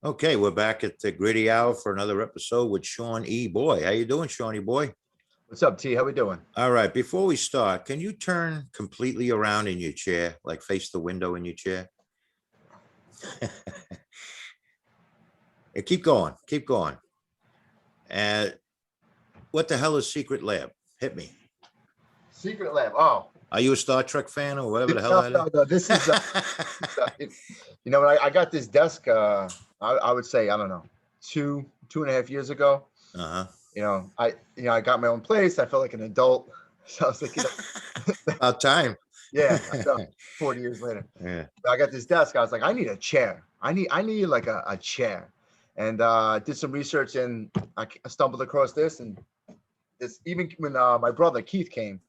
Okay, we're back at the Gritty Hour for another episode with Sean E. Boy. How you doing, Shawnee Boy? What's up, T? How we doing? All right, before we start, can you turn completely around in your chair, like face the window in your chair? Keep going, keep going. And what the hell is Secret Lab? Hit me. Secret Lab. Oh, Are you a Star Trek fan or whatever the hell no, that no, is? no. This is, when I got this desk, I would say, I don't know, two and a half years ago. Uh-huh. I got my own place. I felt like an adult. So I was like, About time. yeah, I know, 40 years later. Yeah. I got this desk. I was like, I need a chair. I need like a chair. And did some research and I stumbled across this. And this, even when my brother Keith came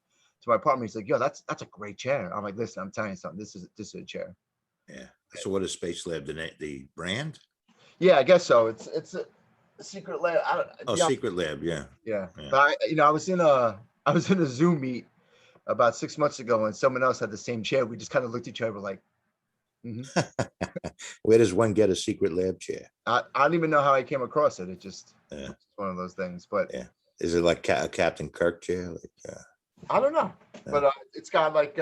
to my apartment, he's like, yo, that's a great chair. I'm like, listen, I'm telling you something. This is a chair. Yeah. So what is Space Lab? The brand? Yeah, I guess so. It's a Secret Lab. I don't, Oh, yeah, Secret Lab. Yeah. yeah. Yeah. But I was in a Zoom meet about 6 months ago, and someone else had the same chair. We just kind of looked at each other like, Where does one get a Secret Lab chair? I don't even know how I came across it. It just Yeah. it's one of those things. But Yeah. Is it like a Captain Kirk chair? Like, I don't know. But it's got like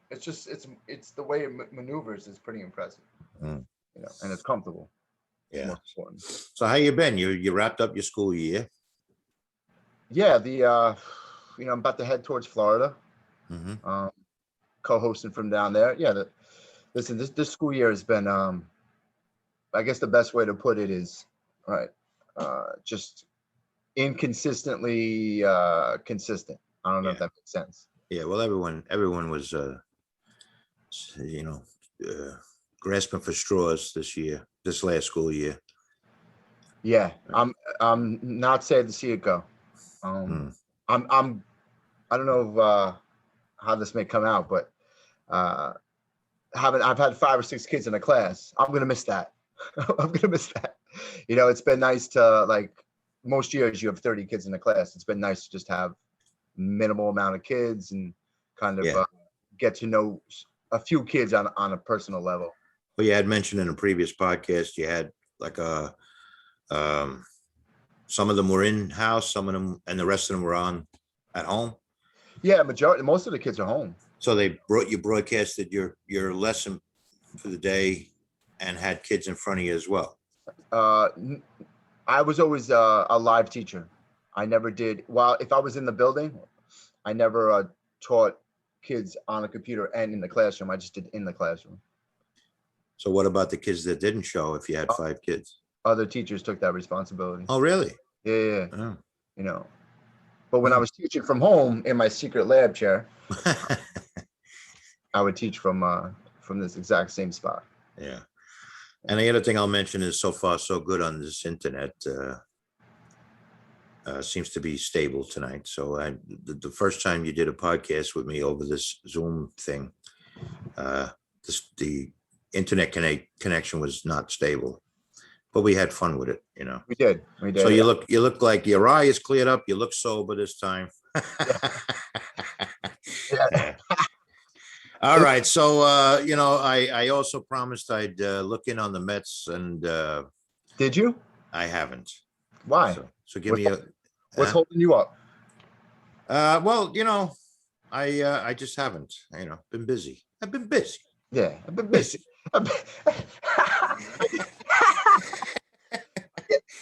it's the way it maneuvers is pretty impressive. Mm. And it's comfortable. yeah. Most important. So how you been? You wrapped up your school year? Yeah, I'm about to head towards Florida. Mm-hmm. Co-hosting from down there. Yeah, listen, this school year has been I guess the best way to put it is just inconsistently consistent. I don't know if Yeah. that makes sense. Yeah. Well, everyone was, you know, grasping for straws this last school year. Yeah, I'm not sad to see it go. Mm. I don't know if, how this may come out, but I've had 5 or 6 kids in a class. I'm gonna miss that. I'm gonna miss that. It's been nice to, like, most years you have 30 kids in the class. It's been nice to just have minimal amount of kids and kind of Yeah. get to know a few kids on a personal level. Well, you had mentioned in a previous podcast you had like some of them were in house, some of them, and the rest of them were on at home. Yeah, most of the kids are home. So you broadcasted your lesson for the day and had kids in front of you as well. I was always a live teacher. I never did. Well, if I was in the building, I never taught kids on a computer and in the classroom. I just did in the classroom. So what about the kids that didn't show if you had 5 kids? Other teachers took that responsibility. Oh, really? Yeah. Oh. But when I was teaching from home in my secret lab chair, I would teach from this exact same spot. Yeah. And the other thing I'll mention is so far so good on this internet. Seems to be stable tonight. So the first time you did a podcast with me over this Zoom thing, the internet connection was not stable, but we had fun with it. We did. So you look like your eye is cleared up. You look sober this time. Yeah. All right. So, I also promised I'd look in on the Mets, and Did you? I haven't. Why? So give me What's holding you up? well, I just haven't, been busy. I've been busy. Yeah, I've been busy.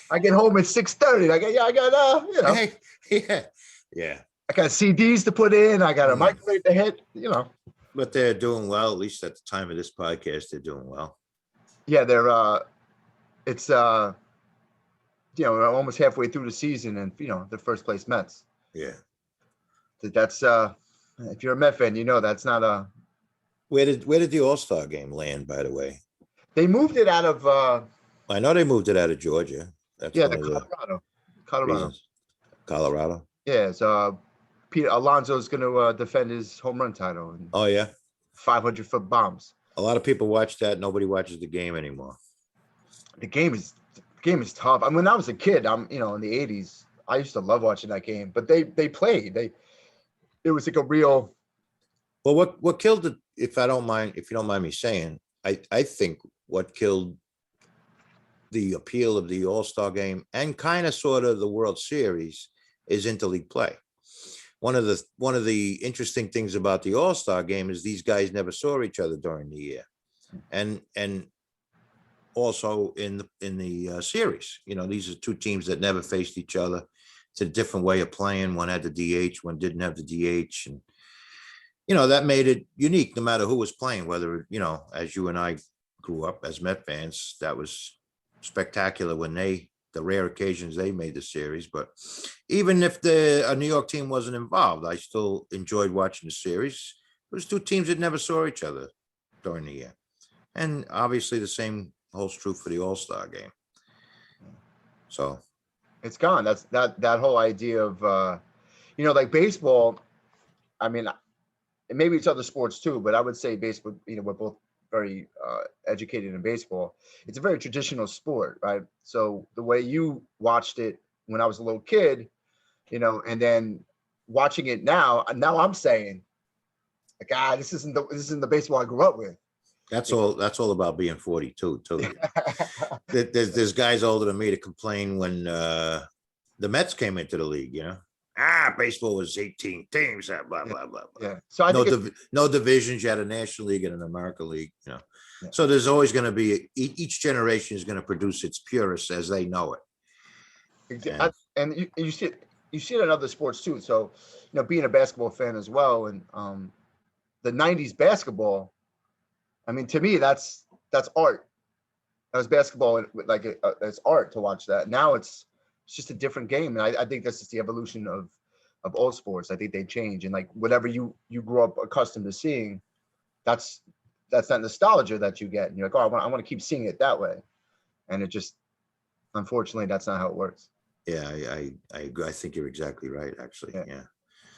I get home at 6:30. I got Yeah. I got CDs to put in. I got a microwave to hit. But they're doing well. At least at the time of this podcast, they're doing well. Yeah, they're. It's almost halfway through the season, and the first place Mets. Yeah. That's if you're a Met fan, that's not a. Where did the All-Star game land, by the way? They moved it out of. I know they moved it out of Georgia. That's the Colorado. Colorado. Yeah, so Peter Alonso's going to defend his home run title. And Oh yeah. 500-foot bombs. A lot of people watch that. Nobody watches the game anymore. The game is tough. I mean, when I was a kid, in the 80s, I used to love watching that game. But they played. It was like a real. Well, what killed it, if you don't mind me saying, I think what killed the appeal of the All-Star game and kind of sort of the World Series is interleague play. One of the interesting things about the All-Star game is these guys never saw each other during the year. And also in the series, these are two teams that never faced each other. It's a different way of playing. One had the DH, one didn't have the DH. And that made it unique no matter who was playing, whether, as you and I grew up as Met fans, that was spectacular when the rare occasions they made the series. But even if a New York team wasn't involved, I still enjoyed watching the series. It was two teams that never saw each other during the year. And obviously the same holds true for the All-Star game. So It's gone. That's that whole idea of like baseball. I mean, maybe it's other sports too, but I would say baseball, we're both very educated in baseball. It's a very traditional sport, right? So the way you watched it when I was a little kid, and then watching it now I'm saying, like, this isn't the baseball I grew up with. that's all about being 42 too. There's guys older than me to complain when the Mets came into the league, baseball was 18 teams, blah, blah, blah, blah. Yeah. So I think no divisions. You had a National League and an American League, Yeah. So there's always going to be, each generation is going to produce its purists as they know it. And you see it in other sports too. So, being a basketball fan as well, and the 90s basketball, I mean, to me, that's art. That was basketball, like it's art to watch that. Now it's just a different game, and I think that's just the evolution of all sports. I think they change, and like whatever you grew up accustomed to seeing, that's that nostalgia that you get, and you're like, oh, I want to keep seeing it that way, and it just, unfortunately, that's not how it works. Yeah, I agree. I think you're exactly right, actually. Yeah.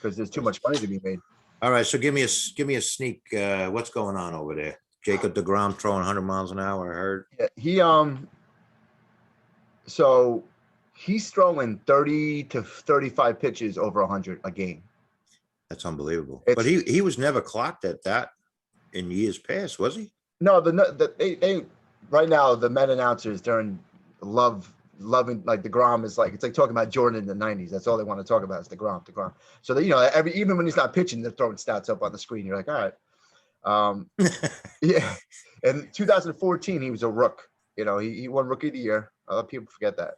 Because there's too much money to be made. All right, so give me a sneak. What's going on over there? Jacob deGrom throwing 100 miles an hour, I heard. Yeah, so he's throwing 30 to 35 pitches over 100 a game. That's unbelievable. But he was never clocked at that in years past, was he? No, they right now the Met announcers during loving, like deGrom is like, it's like talking about Jordan in the 90s. That's all they want to talk about is deGrom. So that, even when he's not pitching, they're throwing stats up on the screen. You're like, all right. Yeah. In 2014, he was a rook. He won Rookie of the Year. A lot of people forget that.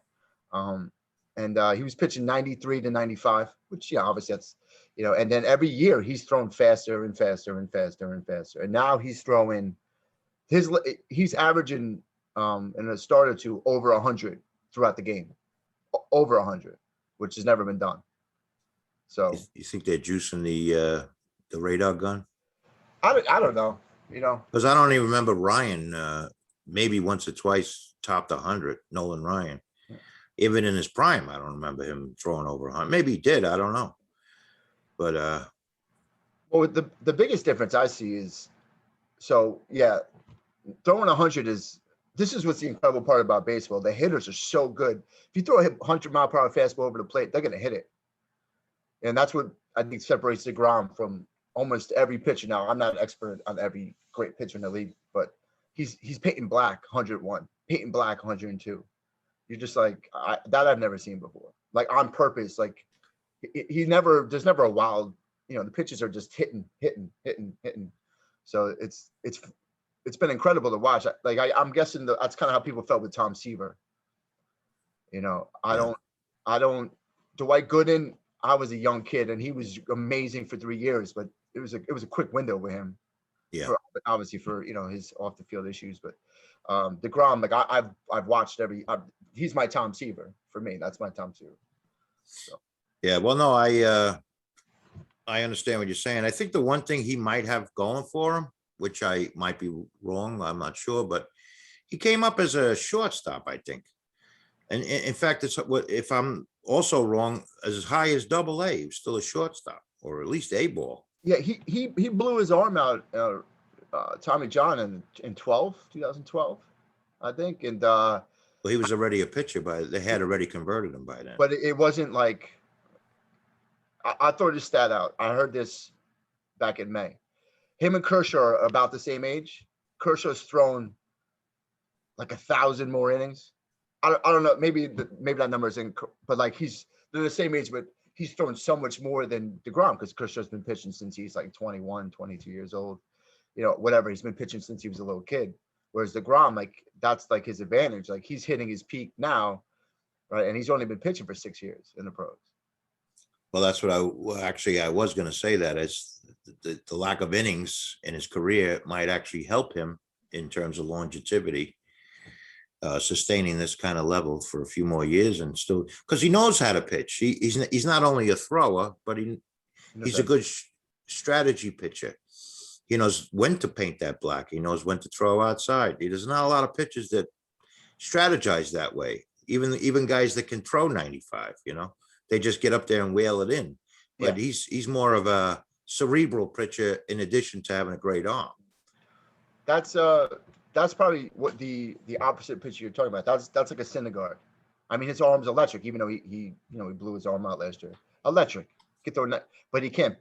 And he was pitching 93 to 95, which, obviously that's, and then every year he's thrown faster and faster and faster and faster. And now he's throwing he's averaging in a start or two over 100 throughout the game, over 100, which has never been done. So you think they're juicing the radar gun? I don't know, because I don't even remember Ryan. Maybe once or twice topped 100. Nolan Ryan, even in his prime, I don't remember him throwing over 100. Maybe he did. I don't know. But well, the biggest difference I see is, so yeah, throwing 100 this is what's the incredible part about baseball. The hitters are so good. If you throw a 100-mile-per-hour fastball over the plate, they're going to hit it. And that's what I think separates deGrom from almost every pitcher. Now, I'm not an expert on every great pitcher in the league, but he's Peyton Black, 101, Peyton Black, 102. You're just like, that I've never seen before. Like on purpose, like there's never a wild, the pitches are just hitting. So it's been incredible to watch. Like I'm guessing that's kind of how people felt with Tom Seaver. I don't Dwight Gooden. I was a young kid and he was amazing for 3 years, but it was a quick window with him. Yeah. Obviously for his off the field issues, but deGrom, like I've watched he's my Tom Seaver for me. That's my Tom Seaver. So. Yeah. Well, no, I understand what you're saying. I think the one thing he might have going for him, which I might be wrong, I'm not sure, but he came up as a shortstop, I think. And in fact, it's what, if I'm also wrong, as high as AA, he was still a shortstop, or at least A ball. Yeah, he blew his arm out, Tommy John in 2012, I think, and well, he was already a pitcher, they had already converted him by then. But it wasn't like, I throw this stat out. I heard this back in May. Him and Kershaw are about the same age. Kershaw's thrown like 1,000 more innings I don't know. Maybe that number is in, but like they're the same age, but he's thrown so much more than DeGrom because Kershaw has been pitching since he's like 21, 22 years old. Whatever. He's been pitching since he was a little kid. Whereas DeGrom, like that's like his advantage. Like he's hitting his peak now, right? And he's only been pitching for 6 years in the pros. Well, that's what I was going to say that as the lack of innings in his career might actually help him in terms of longevity, sustaining this kind of level for a few more years and still, because he knows how to pitch. He's not only a thrower, but he's a good strategy pitcher. He knows when to paint that black. He knows when to throw outside. There's not a lot of pitchers that strategize that way. Even guys that can throw 95, they just get up there and whale it in. But Yeah. he's more of a cerebral pitcher in addition to having a great arm. That's probably what the opposite pitcher you're talking about. That's like a Syndergaard. I mean, his arm's electric, even though he blew his arm out last year. Electric. Get throw net, but he can't.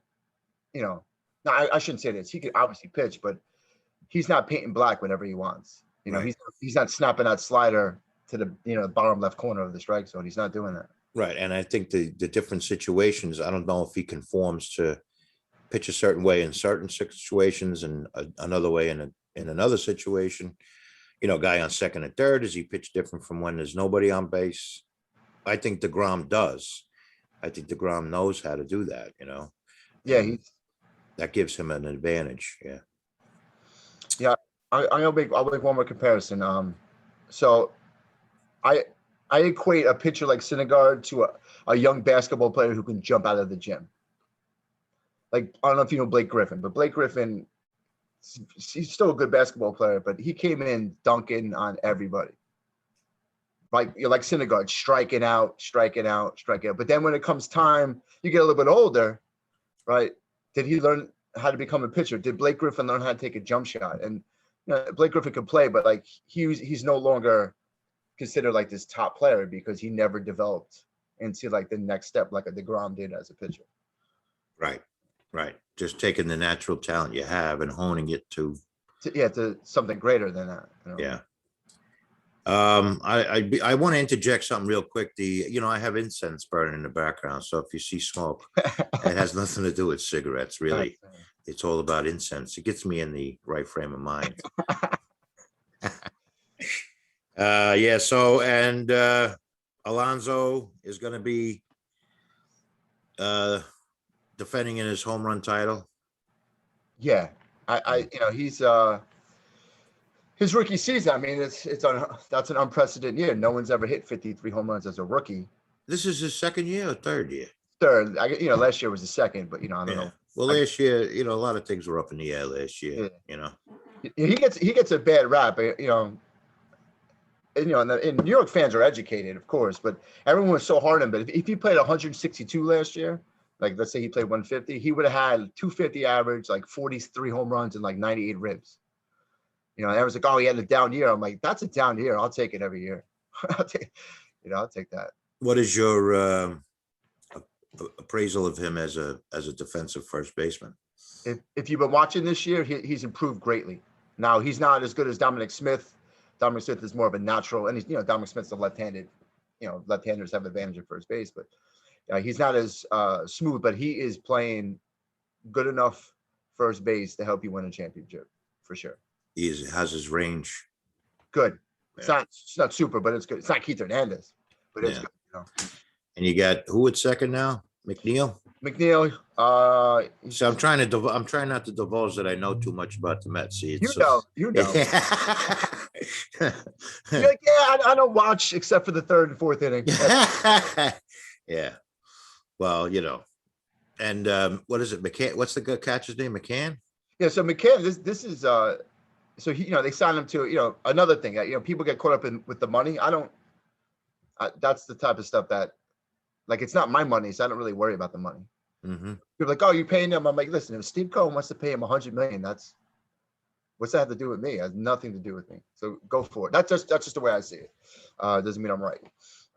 No, I shouldn't say this. He could obviously pitch, but he's not painting black whenever he wants. Right. He's not snapping that slider to the bottom left corner of the strike zone. He's not doing that. Right. And I think the different situations, I don't know if he conforms to pitch a certain way in certain situations and another way in another situation. Guy on second and third, does he pitch different from when there's nobody on base? I think DeGrom does. I think DeGrom knows how to do that, Yeah, that gives him an advantage. Yeah. Yeah, I'll make one more comparison. So I equate a pitcher like Syndergaard to a young basketball player who can jump out of the gym. Like, I don't know if you know Blake Griffin, but Blake Griffin, he's still a good basketball player, but he came in dunking on everybody. Like Syndergaard, striking out. But then when it comes time, you get a little bit older, right? Did he learn how to become a pitcher? Did Blake Griffin learn how to take a jump shot? And Blake Griffin could play, but like he's no longer considered like this top player because he never developed into like the next step like a DeGrom did as a pitcher. Right. Just taking the natural talent you have and honing it to something greater than that. Yeah. I want to interject something real quick. I have incense burning in the background, so if you see smoke, it has nothing to do with cigarettes, really. It's all about incense. It gets me in the right frame of mind. Yeah. So, and Alonso is going to be defending in his home run title. Yeah, he's his rookie season. I mean, that's an unprecedented year. No one's ever hit 53 home runs as a rookie. This is his second year or third year? Third. Last year was the second, but I don't know. Well, last year, a lot of things were up in the air last year. He gets a bad rap. And New York fans are educated, of course, but everyone was so hard on him. But if he played 162 last year, like let's say he played 150, he would have had 250 average, like 43 home runs and like 98 ribs. I was like, oh, he had a down year. I'm like, that's a down year. I'll take it every year. I'll take that. What is your appraisal of him as a defensive first baseman? If you've been watching this year, he's improved greatly. Now he's not as good as Dominic Smith. Dominic Smith is more of a natural, and he's Dominic Smith's a left-handed. Left-handers have advantage at first base, but he's not as smooth. But he is playing good enough first base to help you win a championship for sure. He has his range. Good. Yeah. It's not super, but it's good. It's not Keith Hernandez, but it's good. And you got who at second now? McNeil. So I'm trying not to divulge that I know too much about the Mets. See, you know. You're like, I don't watch except for the third and fourth inning. Yeah. Well, and what is it? McCann? What's the good catcher's name? McCann. Yeah. So McCann, this is so he, they signed him to, another thing that, people get caught up with the money. That's the type of stuff that, like, it's not my money, so I don't really worry about the money. Mm-hmm. People are like, oh, you're paying him. I'm like, listen, if Steve Cohen wants to pay him $100 million, what's that have to do with me? It has nothing to do with me. So go for it. That's just the way I see it. Doesn't mean I'm right.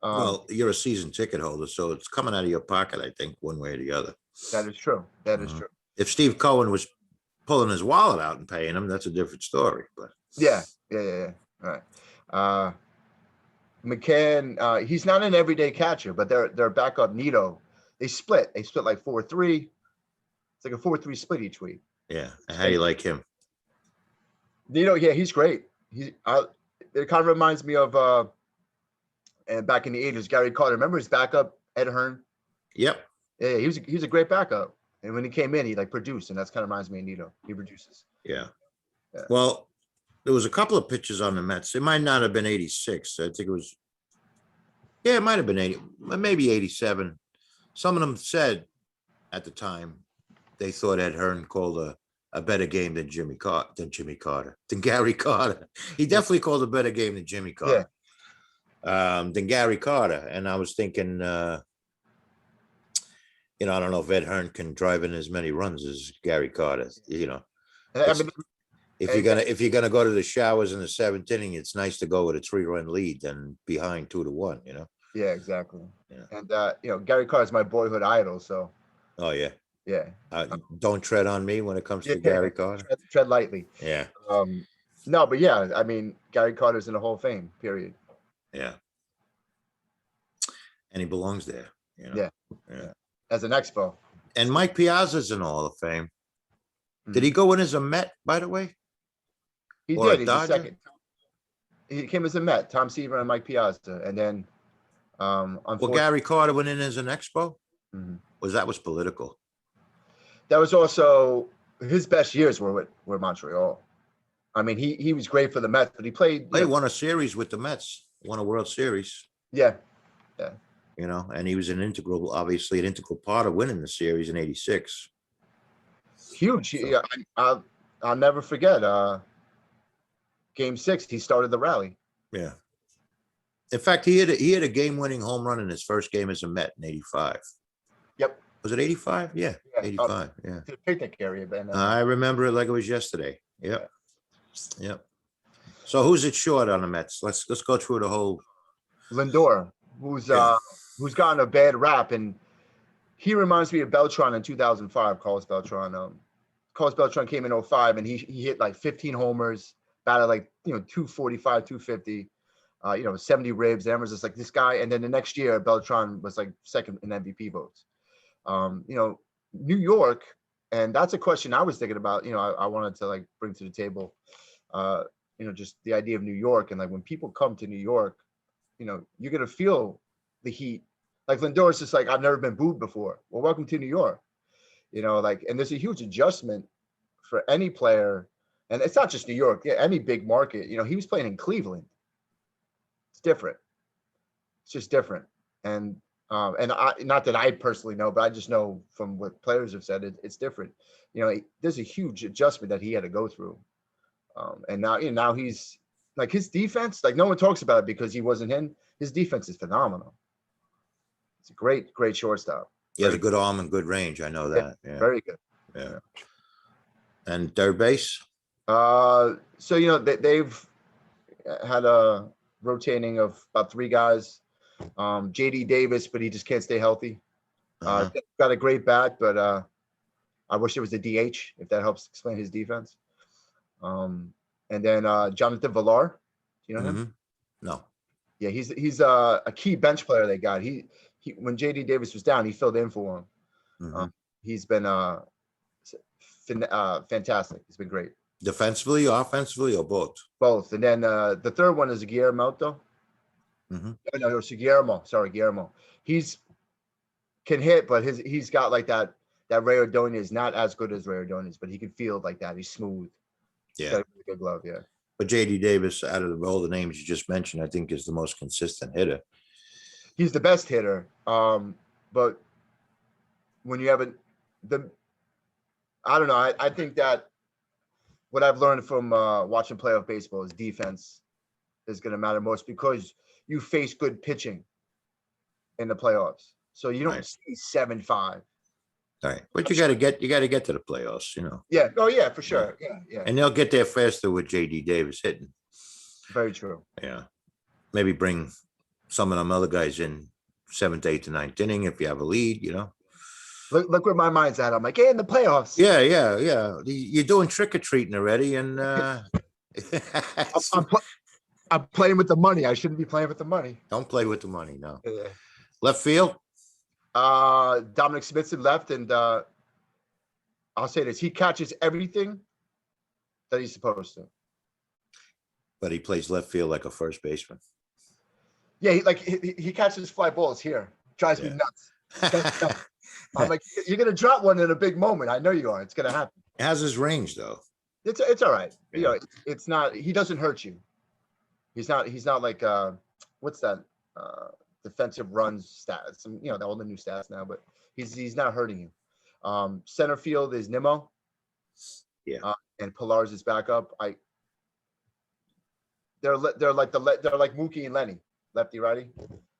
Well, you're a season ticket holder, so it's coming out of your pocket, I think, one way or the other. That is true. That is true. If Steve Cohen was pulling his wallet out and paying him, that's a different story. But yeah. All right. McCann, he's not an everyday catcher, but their backup Nito, they split. They split like 4-3. It's like a 4-3 split each week. Yeah. And how do you like him? Nito, yeah, he's great. It kind of reminds me of and back in the 80s, Gary Carter. Remember his backup, Ed Hearn? Yep. Yeah, he was a great backup. And when he came in, he like produced, and that's kind of reminds me of Nito. He produces. Yeah. Yeah. Well, there was a couple of pitches on the Mets. It might not have been 86. I think it was, yeah, it might have been 80, maybe 87. Some of them said at the time they thought Ed Hearn called a better game than than Gary Carter. He definitely called a better game than Jimmy Carter. Than Gary Carter. And I was thinking, I don't know if Ed Hearn can drive in as many runs as Gary Carter. I mean, if you're gonna go to the showers in the seventh inning, it's nice to go with a 3-run lead than behind 2-1. yeah, exactly. Yeah. And Gary Carter's my boyhood idol, so Oh yeah. yeah. Don't tread on me when it comes to Gary Carter. Tread lightly. Yeah. No, but yeah, I mean, Gary Carter's in the Hall of Fame, period. Yeah. And he belongs there. Yeah. As an Expo. And Mike Piazza's in the Hall of Fame. Did he go in as a Met, by the way? He Or did. a He's a Dodger? second. He came as a Met, Tom Seaver and Mike Piazza. And then Well, unfortunately, Gary Carter went in as an Expo? Mhm. That was political? That was also his best years were Montreal. I mean, he was great for the Mets, but he played. They won a series with the Mets, won a World Series. Yeah. And he was obviously an integral part of winning the series in '86. Huge. Yeah, I'll never forget. Game 6, he started the rally. Yeah. In fact, he had a game-winning home run in his first game as a Met in '85. Yep. Was it '85? Yeah, Yeah, 85. Yeah. To the picnic area, Ben. I remember it like it was yesterday. Yep. Yep. So who's it short on the Mets? Let's go through the whole. Lindor, who's gotten a bad rap, and he reminds me of Beltran in 2005. Carlos Beltran. Carlos Beltran came in 2005, and he hit like 15 homers, batted like 245, 250, 70 ribs. And everyone's just like, this guy. And then the next year, Beltran was like second in MVP votes. New York, and that's a question I was thinking about. I wanted to like bring to the table. Just the idea of New York, and like when people come to New York, you're gonna feel the heat. Like Lindor is just like, I've never been booed before. Well, welcome to New York. And there's a huge adjustment for any player, and it's not just New York. Yeah, any big market. He was playing in Cleveland. It's different. It's just different. And I, not that I personally know, but I just know from what players have said, it's different. There's a huge adjustment that he had to go through. And now he's like, his defense, like no one talks about it because he wasn't in. His defense is phenomenal. It's a great shortstop. He has a good arm and good range. I know that. Yeah. Very good. Yeah. And third base? So they've had a rotating of about 3 guys. JD Davis, but he just can't stay healthy. Got a great bat, but I wish it was a DH, if that helps explain his defense. And then Jonathan Villar, you know him? No. Yeah, he's a key bench player they got. He when JD Davis was down, he filled in for him. He's been fantastic. He's been great. Defensively, offensively, or both? Both. And then the third one is Guillermo. No, it's Guillermo. Sorry, Guillermo. He's can hit, but he's got like that Ray Ordonez, not as good as Ray Ordonez, but he can field like that. He's smooth. Yeah. He's got a really good glove, yeah. But JD Davis, out of all the names you just mentioned, I think is the most consistent hitter. He's the best hitter. But when you have I don't know. I think that what I've learned from watching playoff baseball is defense is going to matter most, because you face good pitching in the playoffs. So you don't see 7-5. All right. But you got to get to the playoffs, Yeah. Oh yeah, for sure. Yeah. And they'll get there faster with JD Davis hitting. Very true. Yeah. Maybe bring some of them other guys in 7th, 8th, and 9th inning if you have a lead, Look where my mind's at. I'm like, hey, in the playoffs. Yeah. You're doing trick or treating already, and I'm playing with the money. I shouldn't be playing with the money. Don't play with the money. No. Yeah. Left field. Dominic Smithson left, and I'll say this: he catches everything that he's supposed to. But he plays left field like a first baseman. Yeah, he catches fly balls here. Drives me nuts. I'm like, you're gonna drop one in a big moment. I know you are. It's gonna happen. How's his range though? It's all right. Yeah. You know, it's not. He doesn't hurt you. He's not like what's that? Defensive runs stats. You know, all the new stats now, but he's not hurting you. Center field is Nimmo. Yeah. And Pilar's is back up. They're like Mookie and Lenny, lefty righty.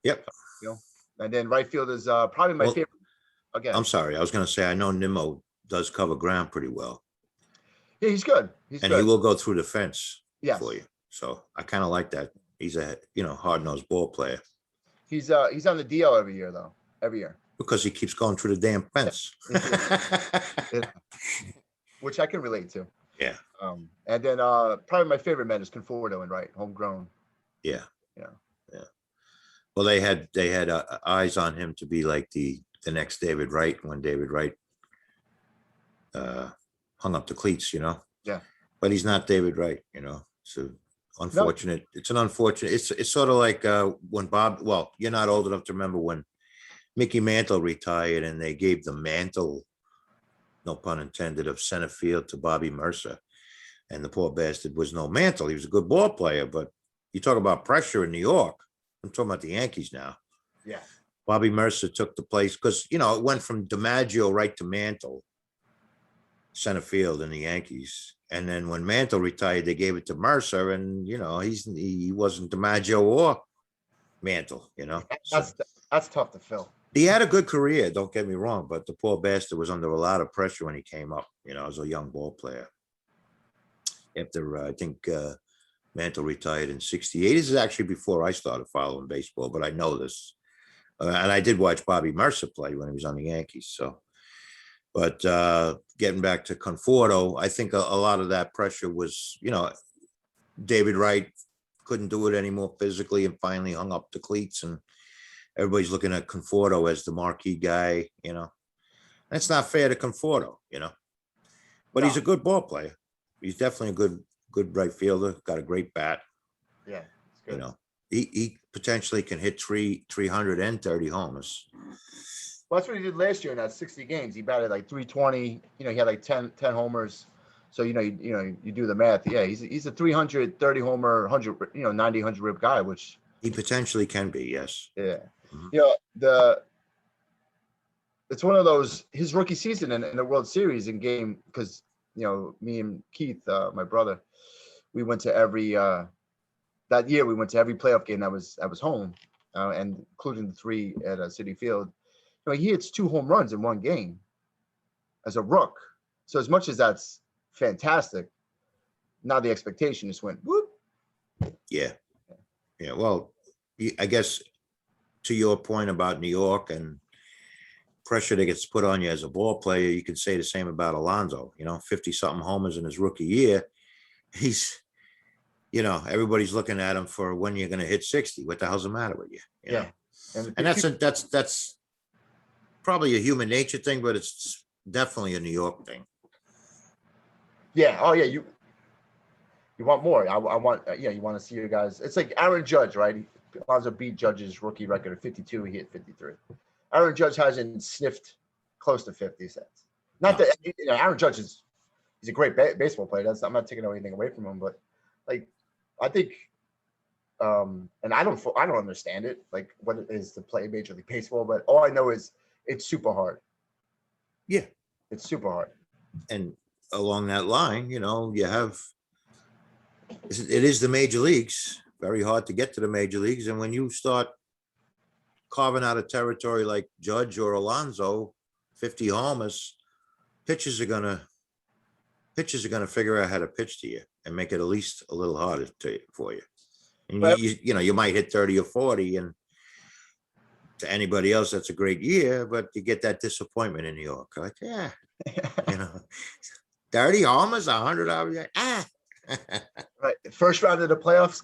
Yep. You know, and then right field is probably my favorite. Again, I'm sorry. I was going to say I know Nimmo does cover ground pretty well. Yeah, he's good. He's and good. he will go through the fence for you. So I kind of like that. He's a hard-nosed ball player. He's on the DL every year though. Every year. Because he keeps going through the damn fence. Which I can relate to. Yeah. And then probably my favorite man is Conforto and right, homegrown. Yeah. Yeah. Yeah. Well, they had eyes on him to be like the next David Wright when David Wright hung up the cleats, Yeah. But he's not David Wright, So unfortunate. No. It's an unfortunate. It's sort of like when Bob. Well, you're not old enough to remember when Mickey Mantle retired and they gave the mantle, no pun intended, of center field to Bobby Mercer, and the poor bastard was no mantle. He was a good ball player, but you talk about pressure in New York. I'm talking about the Yankees now. Yeah. Bobby Mercer took the place because it went from DiMaggio right to Mantle, center field in the Yankees. And then when Mantle retired, they gave it to Mercer, and he wasn't DiMaggio or Mantle. That's tough to fill. He had a good career, don't get me wrong, but the poor bastard was under a lot of pressure when he came up, as a young ball player. After I think Mantle retired in '68. This is actually before I started following baseball, but I know this, and I did watch Bobby Mercer play when he was on the Yankees. So. But getting back to Conforto, I think a lot of that pressure was, David Wright couldn't do it anymore physically and finally hung up the cleats, and everybody's looking at Conforto as the marquee guy, That's not fair to Conforto, But he's a good ball player. He's definitely a good right fielder, got a great bat. Yeah, it's good. He potentially can hit 300 and 30 homers. Well, that's what he did last year in that 60 games. He batted like 320. He had like 10 homers. So you do the math. Yeah, he's a 330 homer, 100 90 100 rib guy, which he potentially can be. Yes. Yeah. It's one of those his rookie season in the World Series in game because me and Keith, my brother, we went to every that year we went to every playoff game that was home, and including the 3 at Citi Field. He hits 2 home runs in one game as a rook. So as much as that's fantastic, now the expectation just went whoop. Yeah. Well, I guess to your point about New York and pressure that gets put on you as a ball player, you can say the same about Alonso. 50-something homers in his rookie year. He's, everybody's looking at him for when you're going to hit 60. What the hell's the matter with you? Yeah. And that's probably a human nature thing, but it's definitely a New York thing. Yeah. Oh yeah. You want more. I want. You want to see your guys. It's like Aaron Judge, right? Alonso beat Judge's rookie record of 52. He hit 53. Aaron Judge hasn't sniffed close to 50 cents. Not that Aaron Judge he's a great baseball player. I'm not taking anything away from him, but like I think, and I don't understand it. Like what it is to play Major League Baseball, but all I know is it's super hard. Yeah, it's super hard. And along that line, you have it is the major leagues. Very hard to get to the major leagues, and when you start carving out a territory like Judge or Alonso, 50 homers, pitchers are gonna figure out how to pitch to you and make it at least a little harder for you. And you might hit 30 or 40, and to anybody else that's a great year, but you get that disappointment in New York. Like, 30 homers, 100 hours. Right. First round of the playoffs,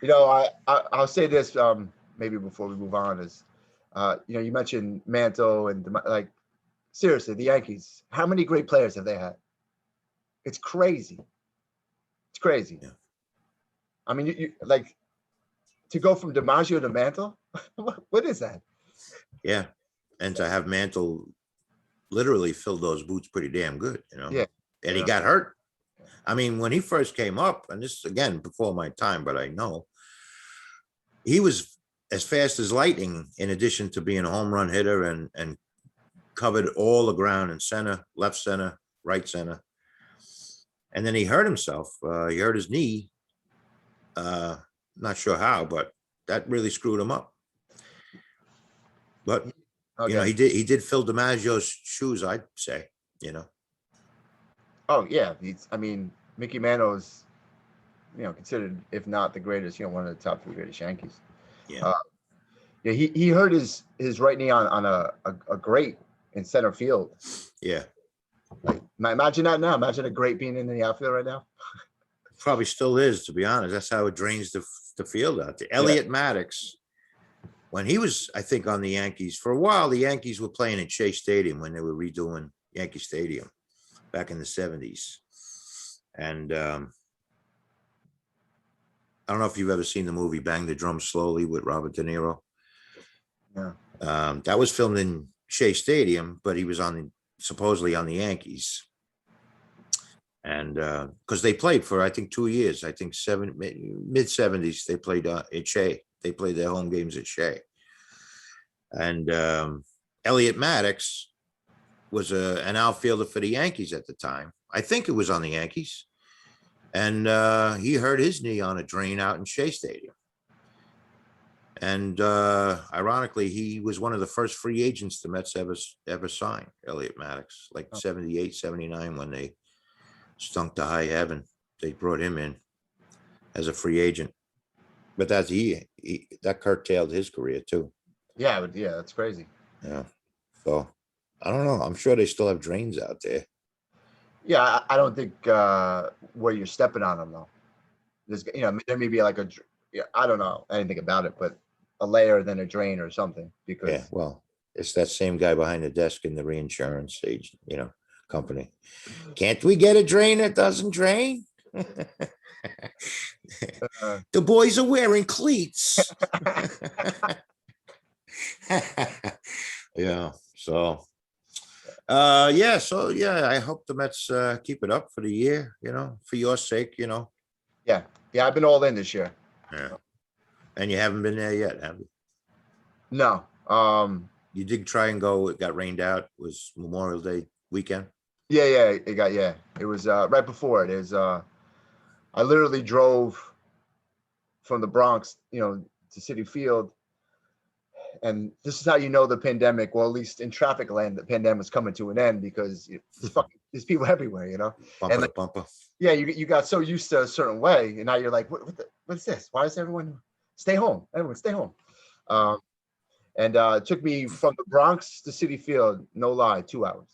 You know, I'll say this maybe before we move on is, you know, you mentioned Mantle and like seriously, the Yankees. How many great players have they had? It's crazy. It's crazy. Yeah. I mean, you like to go from DiMaggio to Mantle. What is that? Yeah. And to have Mantle literally fill those boots pretty damn good, you know. Yeah, And he yeah, got hurt. I mean, when he first came up, and this again before my time, but I know he was as fast as lightning. In addition to being a home run hitter and covered all the ground in center, left center, right center, and then he hurt himself. He hurt his knee. Not sure how, but that really screwed him up. But you know, okay. he did fill DiMaggio's shoes, I'd say. You know, Oh yeah, I mean, Mickey Mantle's, you know, considered if not the greatest, you know, one of the top three greatest Yankees. yeah, Uh, yeah, he hurt his right knee on a great in center field. yeah. Like, imagine that now. Imagine a great being in the outfield right now. Probably still is, to be honest. That's how it drains the field out there. Yeah. Elliot Maddox, when he was, I think, on the Yankees for a while, the Yankees were playing at Shea Stadium when they were redoing Yankee Stadium back in the 70s. And I don't know if you've ever seen the movie Bang the Drum Slowly with Robert De Niro. Yeah. That was filmed in Shea Stadium, but he was supposedly on the Yankees. And because they played for, I think, 2 years, I think mid 70s, they played at Shea. They played their home games at Shea. And Elliot Maddox was an outfielder for the Yankees at the time. I think it was on the Yankees. And he hurt his knee on a drain out in Shea Stadium. And ironically, he was one of the first free agents the Mets ever signed, Elliot Maddox, like 78, 79, when they stunk to high heaven. They brought him in as a free agent. But that's that curtailed his career too. Yeah, but yeah, that's crazy. Yeah. So I don't know. I'm sure they still have drains out there. Yeah, I don't think where you're stepping on them though. There's, you know, there may be like yeah, I don't know anything about it, but a layer than a drain or something because Yeah. Well, it's that same guy behind the desk in the reinsurance agent, you know, company. Can't we get a drain that doesn't drain? The boys are wearing cleats. Yeah. So yeah, I hope the Mets keep it up for the year, you know, for your sake, you know. yeah, yeah, I've been all in this year. Yeah. And you haven't been there yet, have you? No, You did try and go, it got rained out, it was Memorial Day weekend. yeah, it was right before it is. I literally drove from the Bronx, you know, to City Field. And this is how you know the pandemic, well, at least in traffic land, the pandemic's coming to an end because there's people everywhere, you know. Bumper And to like, bumper. yeah, you got so used to a certain way, and now you're like, what's this? Why is everyone stay home? Everyone stay home. And it took me from the Bronx to City Field, no lie, 2 hours.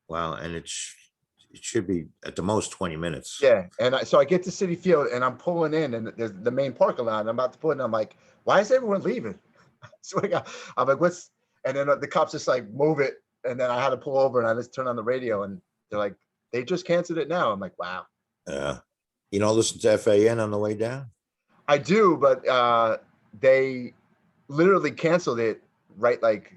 Wow. And it should be at the most 20 minutes. Yeah, and so I get to City Field, and I'm pulling in, and there's the main parking lot. And I'm about to pull in. I'm like, why is everyone leaving? So I'm like, what's? And then the cops just like move it, and then I had to pull over, and I just turned on the radio, and they're like, they just canceled it now. I'm like, wow. Yeah. You know, listen to FAN on the way down. I do, but they literally canceled it right like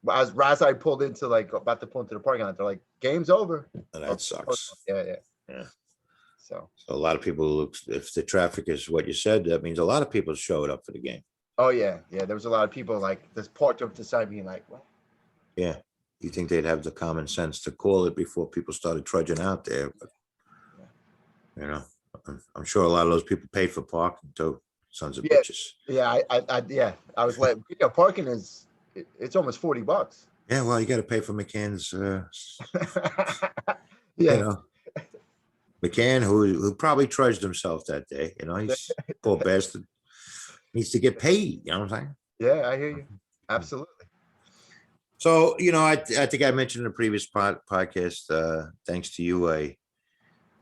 as I pulled into like about to pull into the parking lot. They're like, game's over. Oh, that sucks. Yeah. Yeah. So a lot of people, if the traffic is what you said, that means a lot of people showed up for the game. oh yeah, there was a lot of people like this parked up to the side being like, what? Yeah. You think they'd have the common sense to call it before people started trudging out there. But, you know, I'm sure a lot of those people paid for parking too. Sons of bitches. Yeah, I was like, you know, parking it's almost $40. Yeah, well, you got to pay for McCann's. Yeah. You know, McCann, who probably trudged himself that day. You know, he's poor bastard. Needs to get paid. You know what I'm saying? Yeah, I hear you. Absolutely. So, you know, I think I mentioned in a previous podcast. Thanks to you, I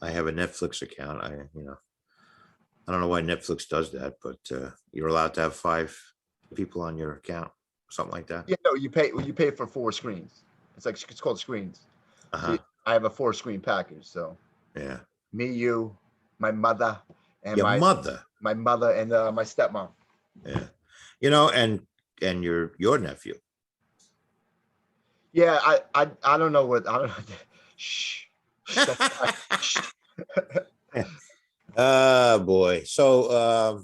have a Netflix account. I don't know why Netflix does that, but you're allowed to have 5 people on your account, something like that. Yeah, no, you pay for 4 screens. It's called screens. So Uh-huh. I have a 4 screen package. So Yeah. me, you, my mother, and Your mother. my mother and my stepmom. Yeah. You know, and your nephew. Yeah, I don't know what I don't know. Shh, shh, don't cry. Shh. Boy. So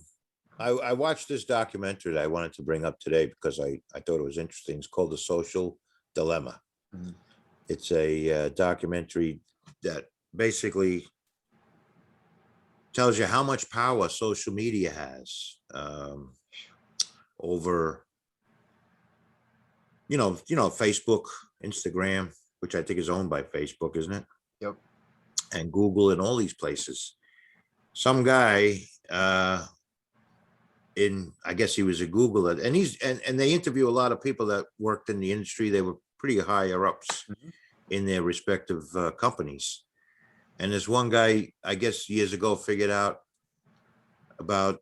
I watched this documentary that I wanted to bring up today because I thought it was interesting. It's called The Social Dilemma. Mhm. It's a documentary that basically tells you how much power social media has over, Facebook, Instagram, which I think is owned by Facebook, isn't it? Yep. And Google and all these places. Some guy I guess he was a Googler, and and they interview a lot of people that worked in the industry. They were pretty higher ups Mhm. in their respective companies. And this one guy, I guess years ago, figured out about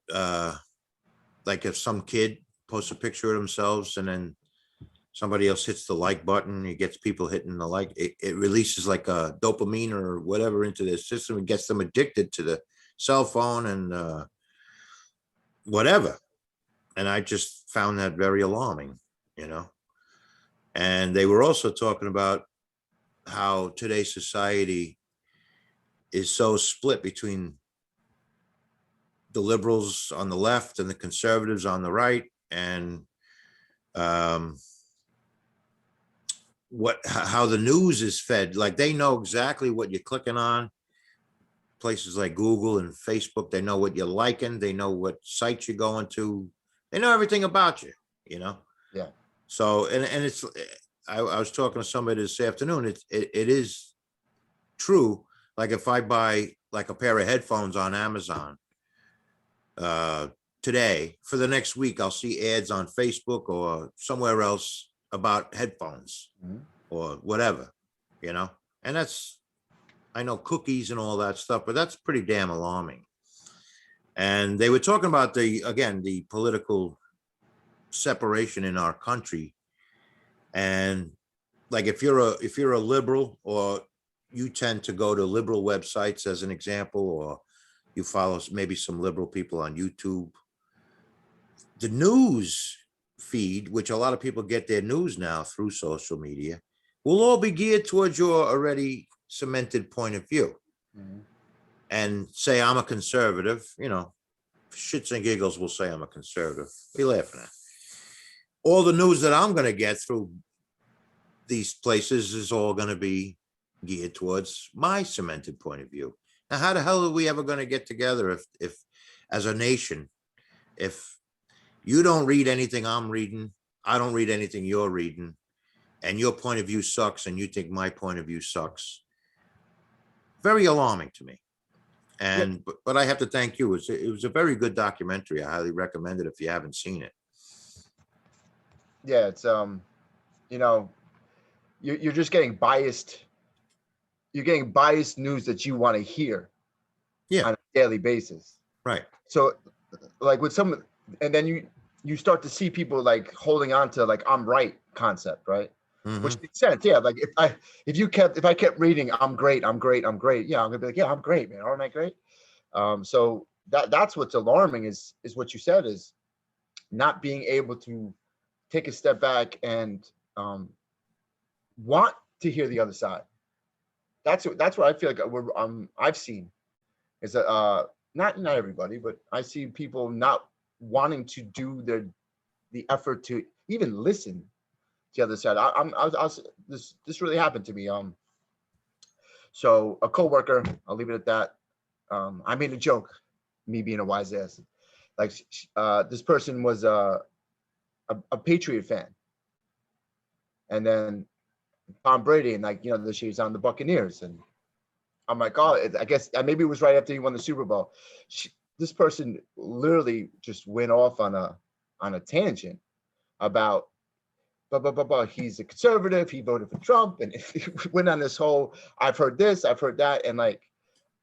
like if some kid posts a picture of themselves and then somebody else hits the like button, it gets people hitting the like, it releases like a dopamine or whatever into their system. It gets them addicted to the cell phone and whatever. And I just found that very alarming, you know. And they were also talking about how today's society is so split between the liberals on the left and the conservatives on the right, and um, how the news is fed. Like they know exactly what you're clicking on. Places like Google and Facebook, they know what you're liking. They know what sites you're going to. They know everything about you. You know. Yeah. So and it's. I was talking to somebody this afternoon. It is true. Like if I buy like a pair of headphones on Amazon uh, today, for the next week, I'll see ads on Facebook or somewhere else about headphones Mhm. or whatever, and I know cookies and all that stuff, but that's pretty damn alarming. And they were talking about the political separation in our country. And like if you're a liberal, or you tend to go to liberal websites as an example, or you follow maybe some liberal people on YouTube, the news feed, which a lot of people get their news now through social media, will all be geared towards your already cemented point of view. Mhm. And say I'm a conservative, shits and giggles will say I'm a conservative. What are you laughing at? All the news that I'm going to get through these places is all going to be geared towards my cemented point of view. Now, how the hell are we ever going to get together if as a nation, if you don't read anything I'm reading, I don't read anything you're reading, and your point of view sucks and you think my point of view sucks? Very alarming to me. Yeah. And but I have to thank you. It was a very good documentary. I highly recommend it if you haven't seen it. Yeah. It's you know, you're just getting biased. You're getting biased news that you want to hear Yeah, on a daily basis. right. So like with some, and then you start to see people like holding on to like I'm right concept, right? Hmm. Which makes sense. Yeah. Like if I kept reading I'm great, I'm great, I'm great. Yeah, I'm gonna be like, yeah, I'm great, man. Aren't I great? So that's what's alarming is what you said, is not being able to take a step back and want to hear the other side. That's what I feel like I've seen is that not everybody, but I see people not wanting to do the effort to even listen to the other side. This really happened to me. So a coworker, I'll leave it at that. I made a joke, me being a wise ass. Like this person was a Patriot fan, and then Tom Brady, and like she's on the Buccaneers, and I'm like, oh, I guess maybe it was right after he won the Super Bowl. This person literally just went off on a tangent about blah. He's a conservative. He voted for Trump, and went on this whole I've heard this, I've heard that, and like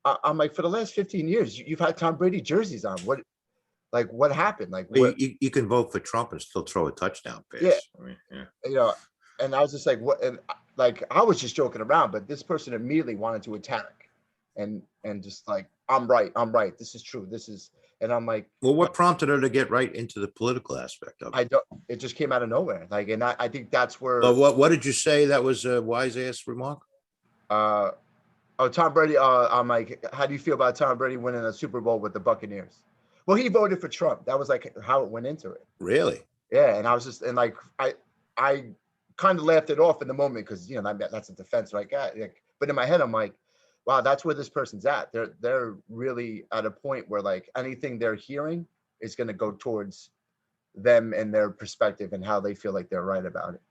I'm like, for the last 15 years, you've had Tom Brady jerseys on. What happened? Like, Well, what? you can vote for Trump and still throw a touchdown Yeah, pass. I mean, yeah. you know, and I was just like, what? And like, I was just joking around, but this person immediately wanted to attack, and just like, I'm right. This is true. This is, and I'm like, Well, what prompted her to get right into the political aspect of it? I don't. It just came out of nowhere. Like, and I think that's Well, where, what did you say that was a wise ass remark? uh, oh, Tom Brady. I'm like, how do you feel about Tom Brady winning a Super Bowl with the Buccaneers? Well, he voted for Trump. That was like how it went into it. Really? Yeah, and I was just, and like, I kind of laughed it off in the moment because that's a defense, right? Like, but in my head, I'm like, wow, that's where this person's at. They're really at a point where like anything they're hearing is going to go towards them and their perspective and how they feel like they're right about it.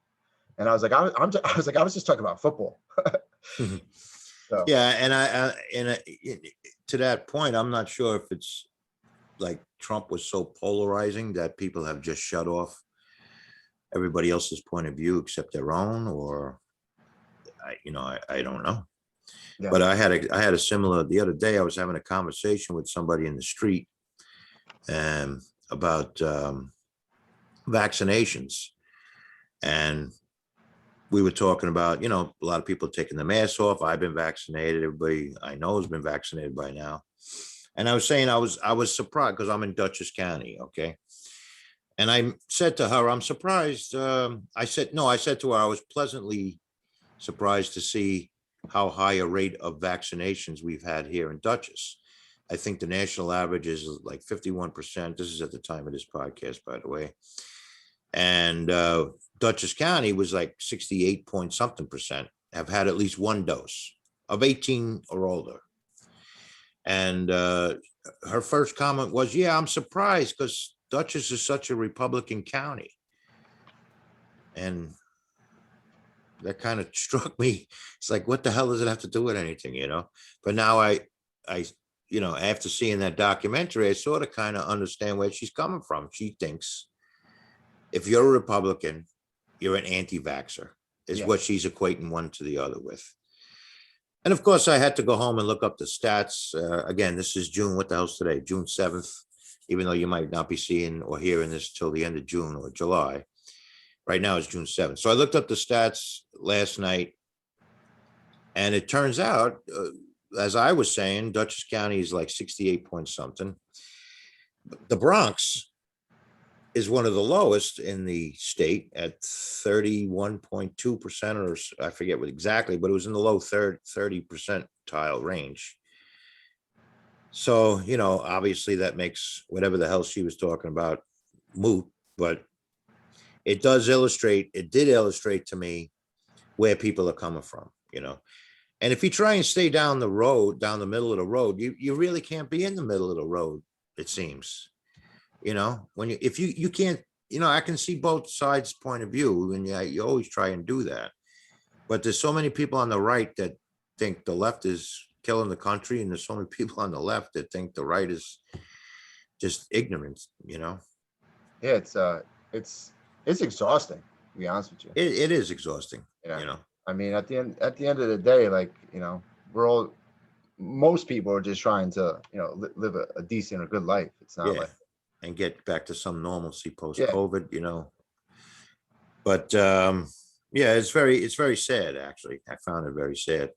And I was like, I was like, I was just talking about football. So Yeah, and to that point, I'm not sure if it's like Trump was so polarizing that people have just shut off everybody else's point of view except their own, or I don't know. yeah, But I had a similar the other day. I was having a conversation with somebody in the street about vaccinations, and we were talking about, a lot of people taking the mask off. I've been vaccinated. Everybody I know has been vaccinated by now. And I was saying I was surprised because I'm in Dutchess County, okay? And I said to her, I'm surprised. I said, no, I said to her, I was pleasantly surprised to see how high a rate of vaccinations we've had here in Dutchess. I think the national average is like 51%. This is at the time of this podcast, by the way. And Dutchess County was like 68 point something percent have had at least one dose of 18 or older. And her first comment was, yeah, I'm surprised because Dutchess is such a Republican county. And that kind of struck me. It's like, what the hell does it have to do with anything, But now after seeing that documentary, I sort of kind of understand where she's coming from. She thinks if you're a Republican, you're an anti-vaxxer, is yeah, what she's equating one to the other with. And of course, I had to go home and look up the stats. Again, this is June. What the hell's today? June 7th, even though you might not be seeing or hearing this till the end of June or July. Right now it's June 7th. So I looked up the stats last night, and it turns out, as I was saying, Dutchess County is like 68 point something. The Bronx is one of the lowest in the state at 31.2%, or I forget what exactly, but it was in the low 30 percentile range. So, obviously that makes whatever the hell she was talking about moot, but it did illustrate to me where people are coming from, And if you try and stay down the middle of the road, you really can't be in the middle of the road, it seems. When you can't, I can see both sides' point of view, and you always try and do that. But there's so many people on the right that think the left is killing the country, and there's so many people on the left that think the right is just ignorance, yeah. It's exhausting, to be honest with you. It is exhausting, Yeah. I mean, at the end of the day, like, most people are just trying to, live a decent or good life. It's not Yeah, like, and get back to some normalcy post yeah, COVID. But yeah, it's very sad, actually. I found it very sad.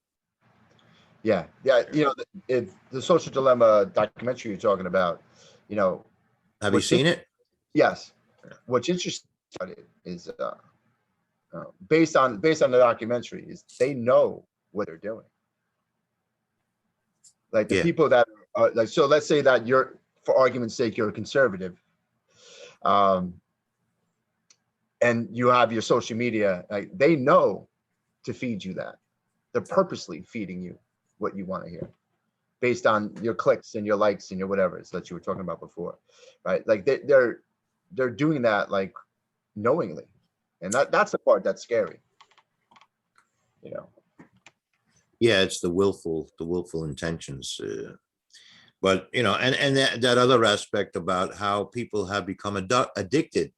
yeah. The Social Dilemma documentary you're talking about, Have you seen it? yes. What's interesting about it is, based on the documentary, is they know what they're doing. Like the Yeah. people that are like, so let's say that you're, for argument's sake, you're a conservative, and you have your social media, like they know to feed you that. They're purposely feeding you what you want to hear based on your clicks and your likes and your whatever it's that you were talking about before, right? Like they're doing that like knowingly, and that's the part that's scary. Yeah, it's the willful intentions. But and that other aspect about how people have become addicted,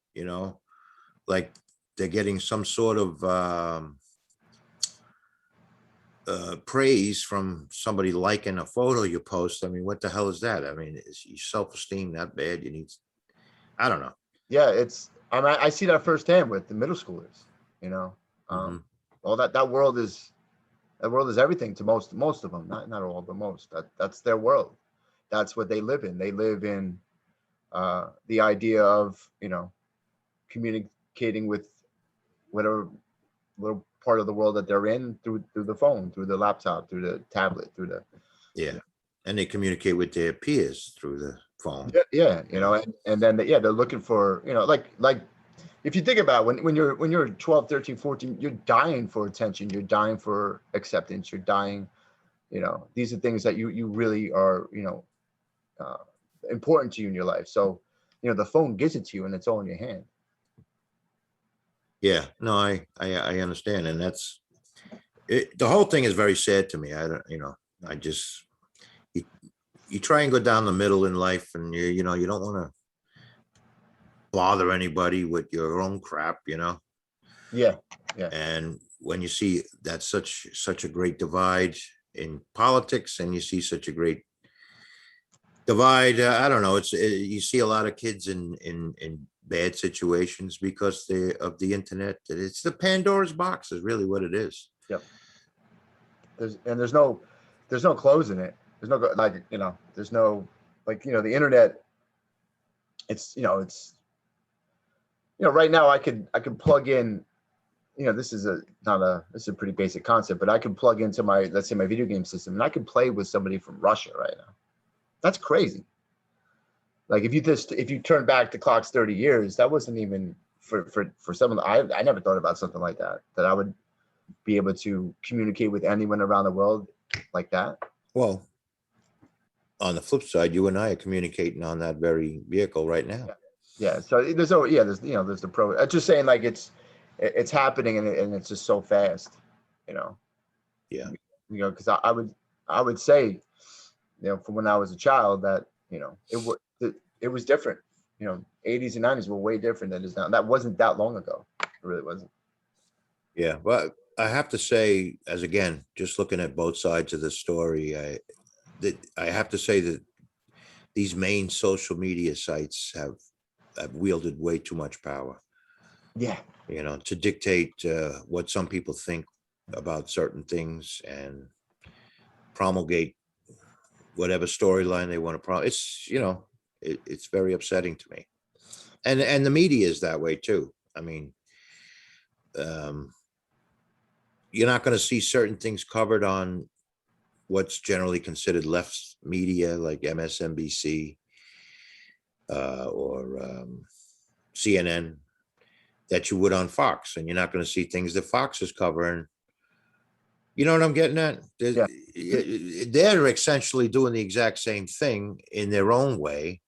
like they're getting some sort of praise from somebody liking a photo you post. I mean, what the hell is that? I mean, is your self-esteem that bad? You need, I don't know. Yeah, I see that firsthand with the middle schoolers. You know, Hmm. all that world is everything to most of them. Not all, but most. That's their world. That's what they live in. They live in the idea of communicating with whatever little part of the world that they're in through the phone, through the laptop, through the tablet, through the Yeah, and they communicate with their peers through the phone. yeah, yeah, You know. and then they're looking for, like if you think about it, when you're 12, 13, 14, you're dying for attention, you're dying for acceptance, you're dying, these are things that you really are, uh, important to you in your life. So, the phone gives it to you and it's all in your hand. Yeah, no, I understand, and that's it. The whole thing is very sad to me. I don't, I just you, you try and go down the middle in life, and you don't want to bother anybody with your own crap, Yeah, yeah, and when you see that such a great divide in politics, and you see such a great divide, I don't know, you see a lot of kids in bad situations because of the internet. It's the Pandora's box is really what it is. yep. There's no closing it. There's no like, there's no, like, the internet. Right now I could plug in. This is a pretty basic concept, but I can plug into let's say my video game system, and I can play with somebody from Russia right now. That's crazy. Like, if you turn back the clocks 30 years, that wasn't even for someone. I never thought about something like that I would be able to communicate with anyone around the world like that. Well, on the flip side, you and I are communicating on that very vehicle right now. Yeah. Yeah. So there's the pro. I'm just saying, like, it's happening, and it's just so fast. You know. Yeah. Because I would say, from when I was a child, that it was different. 80s and 90s were way different than it is now. That wasn't that long ago. It really wasn't. Yeah, but I have to say, as again, just looking at both sides of the story, I have to say that these main social media sites have wielded way too much power, Yeah. to dictate what some people think about certain things and promulgate whatever storyline they want to It's it's very upsetting to me, and the media is that way too. I mean, um, you're not going to see certain things covered on what's generally considered left media, like MSNBC or CNN, that you would on Fox, and you're not going to see things that Fox is covering. You know what I'm getting at? Yeah. They're essentially doing the exact same thing in their own way.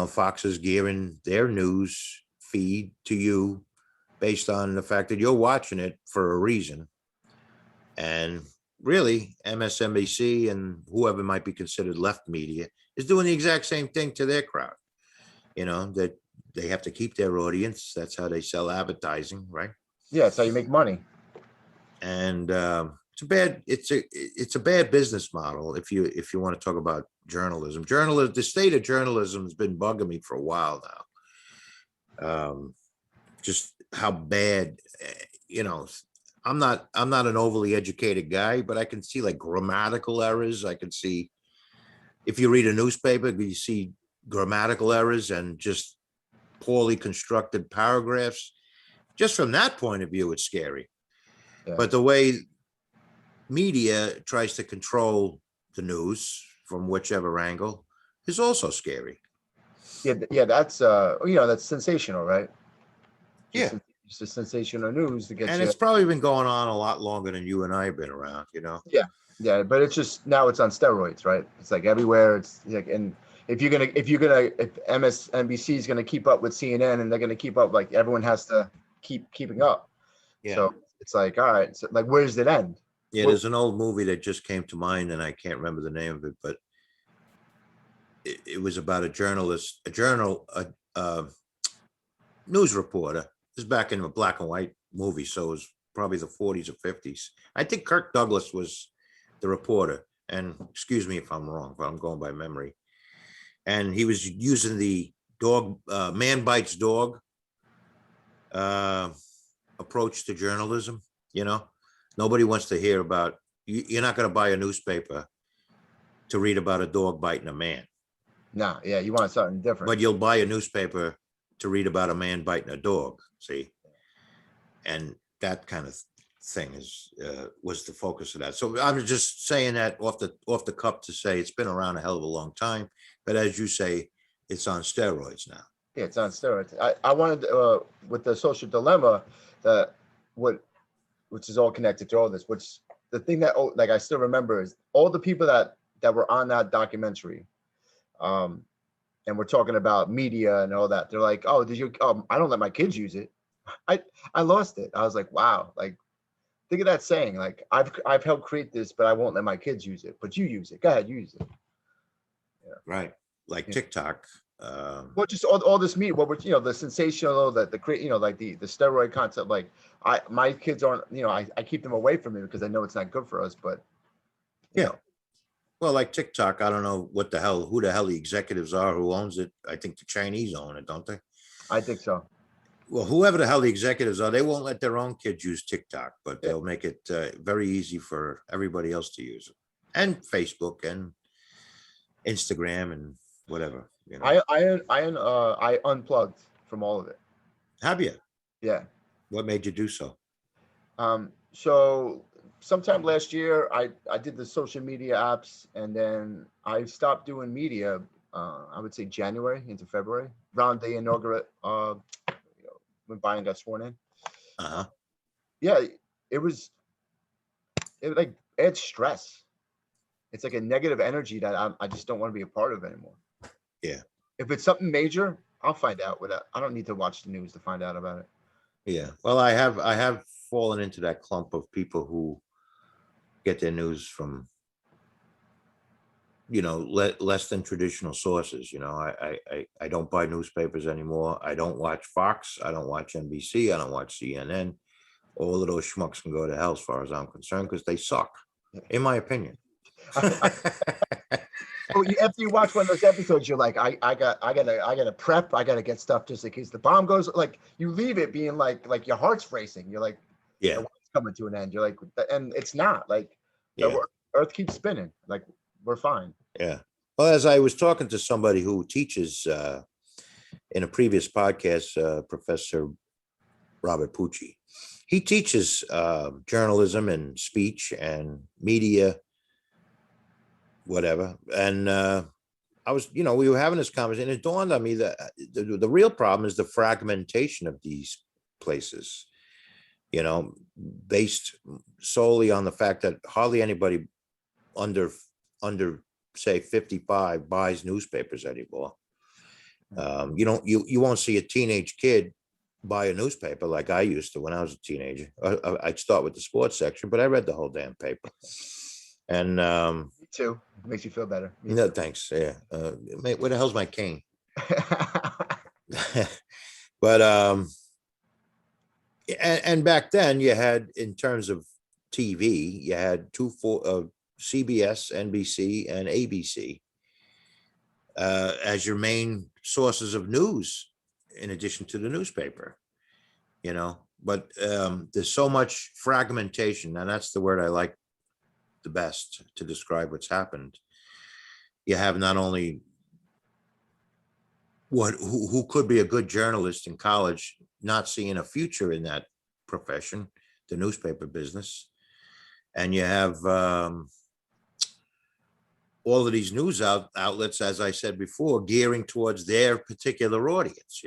Fox is gearing their news feed to you based on the fact that you're watching it for a reason. And really, MSNBC and whoever might be considered left media is doing the exact same thing to their crowd. That they have to keep their audience. That's how they sell advertising, right? Yeah. It's how you make money. And it's a bad business model if you want to talk about journalism. The state of journalism has been bugging me for a while now. Just how bad, I'm not an overly educated guy, but I can see like grammatical errors. I can see, if you read a newspaper, you see grammatical errors and just poorly constructed paragraphs. Just from that point of view, it's scary. Yeah. But the way media tries to control the news from whichever angle is also scary. Yeah. Yeah. That's sensational, right? Yeah. Just a sensational news to get And you. it's probably been going on a lot longer than you and I have been around. Yeah, yeah, but it's just now it's on steroids, right? It's like everywhere. It's like, and if MSNBC is gonna keep up with CNN, and they're gonna keep up, like, everyone has to keeping up. Yeah. So it's like, all right, so, like, where does it end? Yeah. Well, There's an old movie that just came to mind and I can't remember the name of it, but it was about a news reporter. This is back in a black and white movie, so it was probably the 40s or 50s. I think Kirk Douglas was the reporter. And excuse me if I'm wrong, but I'm going by memory. And he was using the dog, man bites dog approach to journalism. You know, nobody wants to hear about, you're not going to buy a newspaper to read about a dog biting a man. No, yeah, you want something different. But you'll buy a newspaper to read about a man biting a dog, see? And that kind of thing was the focus of that. So I'm just saying that off the cuff to say it's been around a hell of a long time. But as you say, it's on steroids now. Yeah, it's on steroids. I wanted with the social dilemma that which is all connected to all this, which the thing that like I still remember is all the people that were on that documentary. And we're talking about media and all that. They're like, oh, did you I don't let my kids use it. I lost it. I was like, wow, like think of that saying, like I've helped create this, but I won't let my kids use it. But you use it. Go ahead, use it. Yeah. Right. Like Yeah. TikTok. Well, just all this media, what we're, the sensational, the create, like the steroid concept. Like my kids aren't, I keep them away from it because I know it's not good for us. But yeah. Well, like TikTok, I don't know who the hell the executives are who owns it. I think the Chinese own it, don't they? I think so. Well, whoever the hell the executives are, they won't let their own kids use TikTok, but they'll make it very easy for everybody else to use it, and Facebook and Instagram and whatever. I unplugged from all of it. Have you? Yeah. What made you do so? So sometime last year, I did the social media apps, and then I stopped doing media. I would say January into February, around the inaugural, when Biden got sworn in. Yeah, it like adds stress. It's like a negative energy that I just don't want to be a part of anymore. Yeah. If it's something major, I'll find out I don't need to watch the news to find out about it. Yeah. Well, I have fallen into that clump of people who get their news from, less than traditional sources. I don't buy newspapers anymore. I don't watch Fox. I don't watch NBC. I don't watch CNN. All of those schmucks can go to hell as far as I'm concerned, because they suck, in my opinion. Well, after you watch one of those episodes, you're like, I gotta prep. I gotta get stuff just in case the bomb goes. Like you leave it being like your heart's racing. You're like, yeah, the world's coming to an end. You're like, and it's not like yeah. the Earth keeps spinning. Like we're fine. Yeah. Well, as I was talking to somebody who teaches in a previous podcast, Professor Robert Pucci, he teaches journalism and speech and media, whatever. And I was, we were having this conversation, and it dawned on me that the real problem is the fragmentation of these places, based solely on the fact that hardly anybody under say 55 buys newspapers anymore. You won't see a teenage kid buy a newspaper like I used to when I was a teenager. I'd start with the sports section, but I read the whole damn paper. And me too. It makes you feel better. No, thanks. Yeah. Mate, where the hell's my cane? But and back then you had, in terms of TV, you had CBS, NBC, and ABC as your main sources of news, in addition to the newspaper. But there's so much fragmentation, and that's the word I like the best to describe what's happened. You have not only who could be a good journalist in college not seeing a future in that profession, the newspaper business, and you have all of these news outlets, as I said before, gearing towards their particular audience.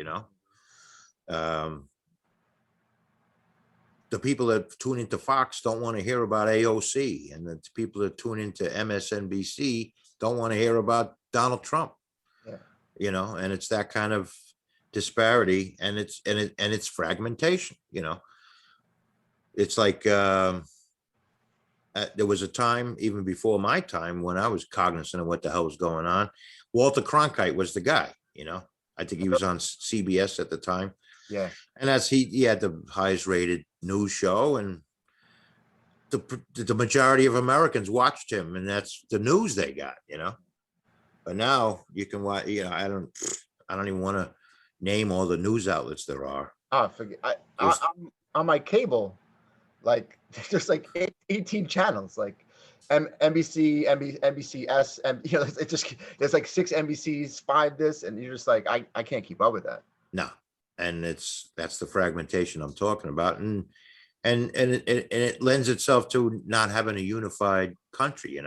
The people that tune into Fox don't want to hear about AOC, and the people that tune into MSNBC don't want to hear about Donald Trump. Yeah. And it's that kind of disparity, and it's fragmentation. It's like there was a time, even before my time, when I was cognizant of what the hell was going on. Walter Cronkite was the guy. I think he was on CBS at the time. Yeah. And he had the highest rated news show, and the majority of Americans watched him, and that's the news they got, But now you can watch, I don't even want to name all the news outlets there are. Forget. There's I'm on my cable, like there's like 18 channels, like NBC, NBCS, and it just there's like 6 NBCs, 5 this, and you're just like I can't keep up with that. no, and that's the fragmentation I'm talking about, and it lends itself to not having a unified country.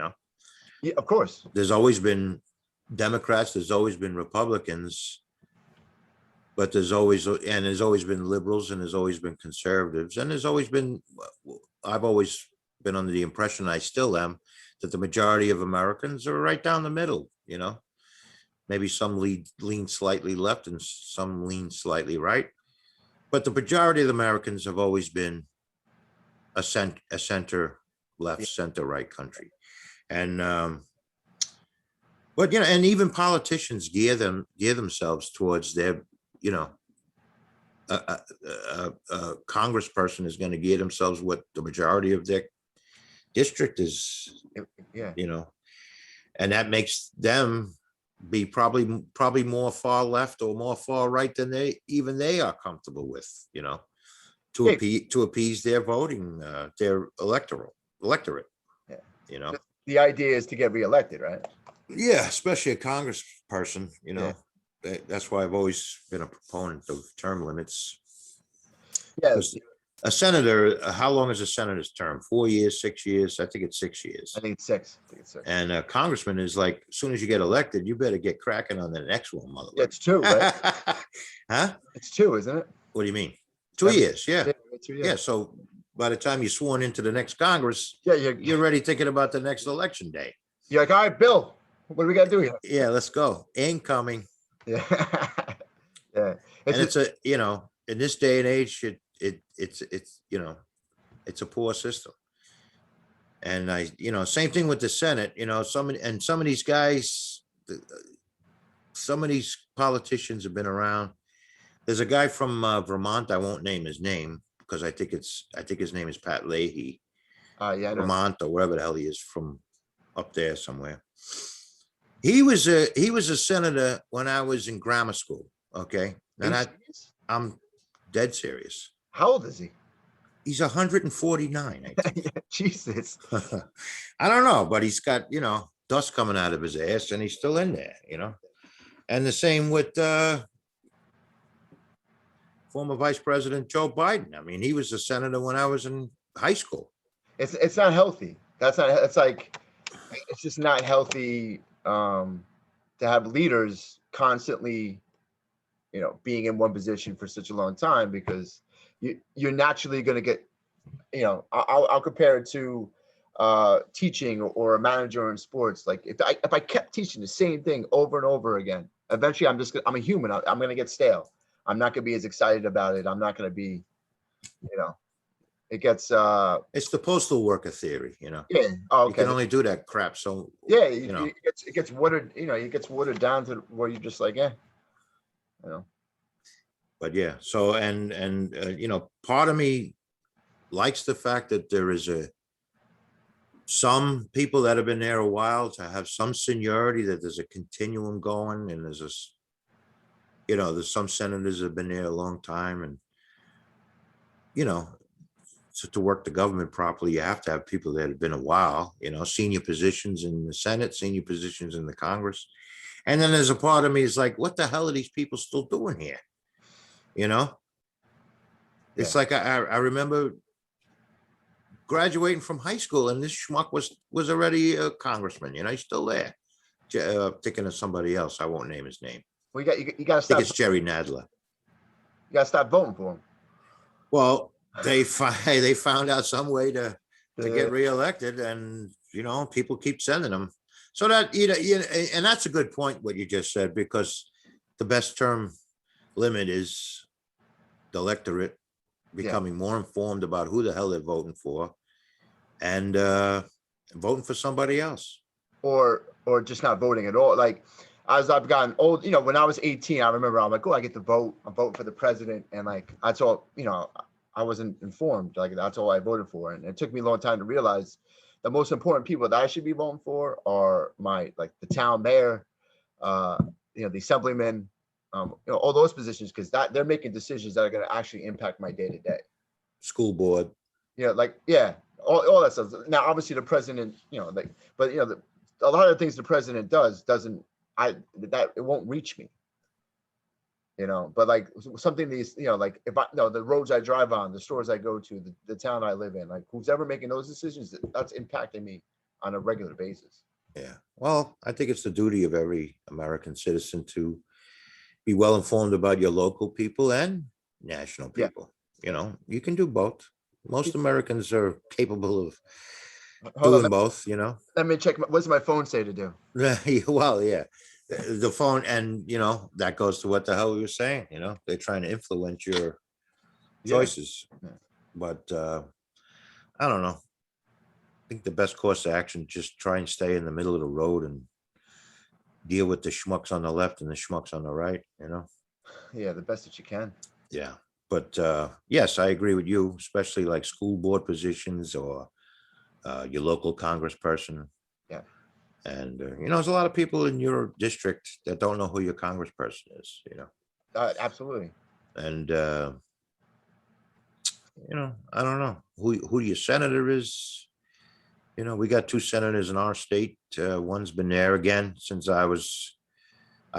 Yeah, of course. There's always been Democrats, there's always been Republicans, but there's always been liberals, and there's always been conservatives, and I've always been under the impression, I still am, that the majority of Americans are right down the middle. Maybe some lean slightly left and some lean slightly right, but the majority of Americans have always been a center left, center right country. And but and even politicians gear themselves towards their, a congressperson is going to gear themselves what the majority of their district is. Yeah. And that makes them be probably more far left or more far right than they are comfortable with, to appease their voting, their electorate. Yeah. The idea is to get reelected, right? Yeah, especially a congressperson. That's why I've always been a proponent of term limits. Yes. A senator, how long is a senator's term? 4 years, 6 years? I think it's 6 years. I think it's 6. And a congressman is like, as soon as you get elected, you better get cracking on the next one, mother. Yeah, it's 2, right? Huh? It's 2, isn't it? What do you mean? 2 years, yeah. 2 years. Yeah, so by the time you're sworn into the next Congress, Yeah, you're already thinking about the next election day. You're like, all right, Bill, what do we got to do here? Yeah, let's go. Incoming. Yeah. Yeah. And it's in this day and age, it's it's a poor system. And same thing with the Senate. Some of these guys, some of these politicians have been around. There's a guy from Vermont. I won't name his name because I think his name is Pat Leahy. Yeah, Vermont or wherever the hell he is, from up there somewhere. He was a senator when I was in grammar school. Okay, and I'm dead serious. How old is he? He's 149. I think. Jesus. I don't know, but he's got dust coming out of his ass, and he's still in there. And the same with former Vice President Joe Biden. I mean, he was a senator when I was in high school. It's not healthy. It's just not healthy to have leaders constantly, being in one position for such a long time, because you're naturally going to get, I'll compare it to teaching or a manager in sports. Like if I kept teaching the same thing over and over again, eventually I'm a human. I'm going to get stale. I'm not going to be as excited about it. I'm not going to be, it gets it's the postal worker theory. Yeah. Oh, okay. You can only do that crap. So yeah, it gets watered, it gets watered down to where you're just like, But yeah, so and part of me likes the fact that there is some people that have been there a while to have some seniority, that there's a continuum going, and there's some senators that have been there a long time, and so to work the government properly, you have to have people that have been a while, senior positions in the Senate, senior positions in the Congress. And then there's a part of me is like, what the hell are these people still doing here? It's like I remember graduating from high school, and this schmuck was already a congressman. He's still there. Thinking of somebody else. I won't name his name. Well, you got to stop. I think it's Jerry Nadler. You got to stop voting for him. Well, they found out some way to get reelected, and people keep sending them. So that and that's a good point what you just said, because the best term limit is the electorate becoming more informed about who the hell they're voting for, and voting for somebody else, or just not voting at all. Like as I've gotten old, when I was 18, I remember I'm like, oh, I get to vote. I'm voting for the president, and like that's all. I wasn't informed. Like that's all I voted for, and it took me a long time to realize the most important people that I should be voting for are the town mayor, uh, the assemblyman, all those positions, because that they're making decisions that are going to actually impact my day to day. School board. All that stuff. Now, obviously, the president, but a lot of the things the president doesn't, that it won't reach me. But like something these, like if I know the roads I drive on, the stores I go to, the town I live in, like who's ever making those decisions, that's impacting me on a regular basis. Yeah. Well, I think it's the duty of every American citizen to be well informed about your local people and national Yeah. people. You can do both. Most Americans are capable of Hold on, doing both, let me check. What does my phone say to do? Well, yeah. The phone, and that goes to what the hell we were saying, they're trying to influence your choices. Yeah. But I don't know. I think the best course of action, just try and stay in the middle of the road and deal with the schmucks on the left and the schmucks on the right, Yeah, the best that you can. Yeah. But yes, I agree with you, especially like school board positions or your local congressperson. Yeah. And there's a lot of people in your district that don't know who your congressperson is, Absolutely. and I don't know who your senator is. We got two senators in our state. One's been there again since I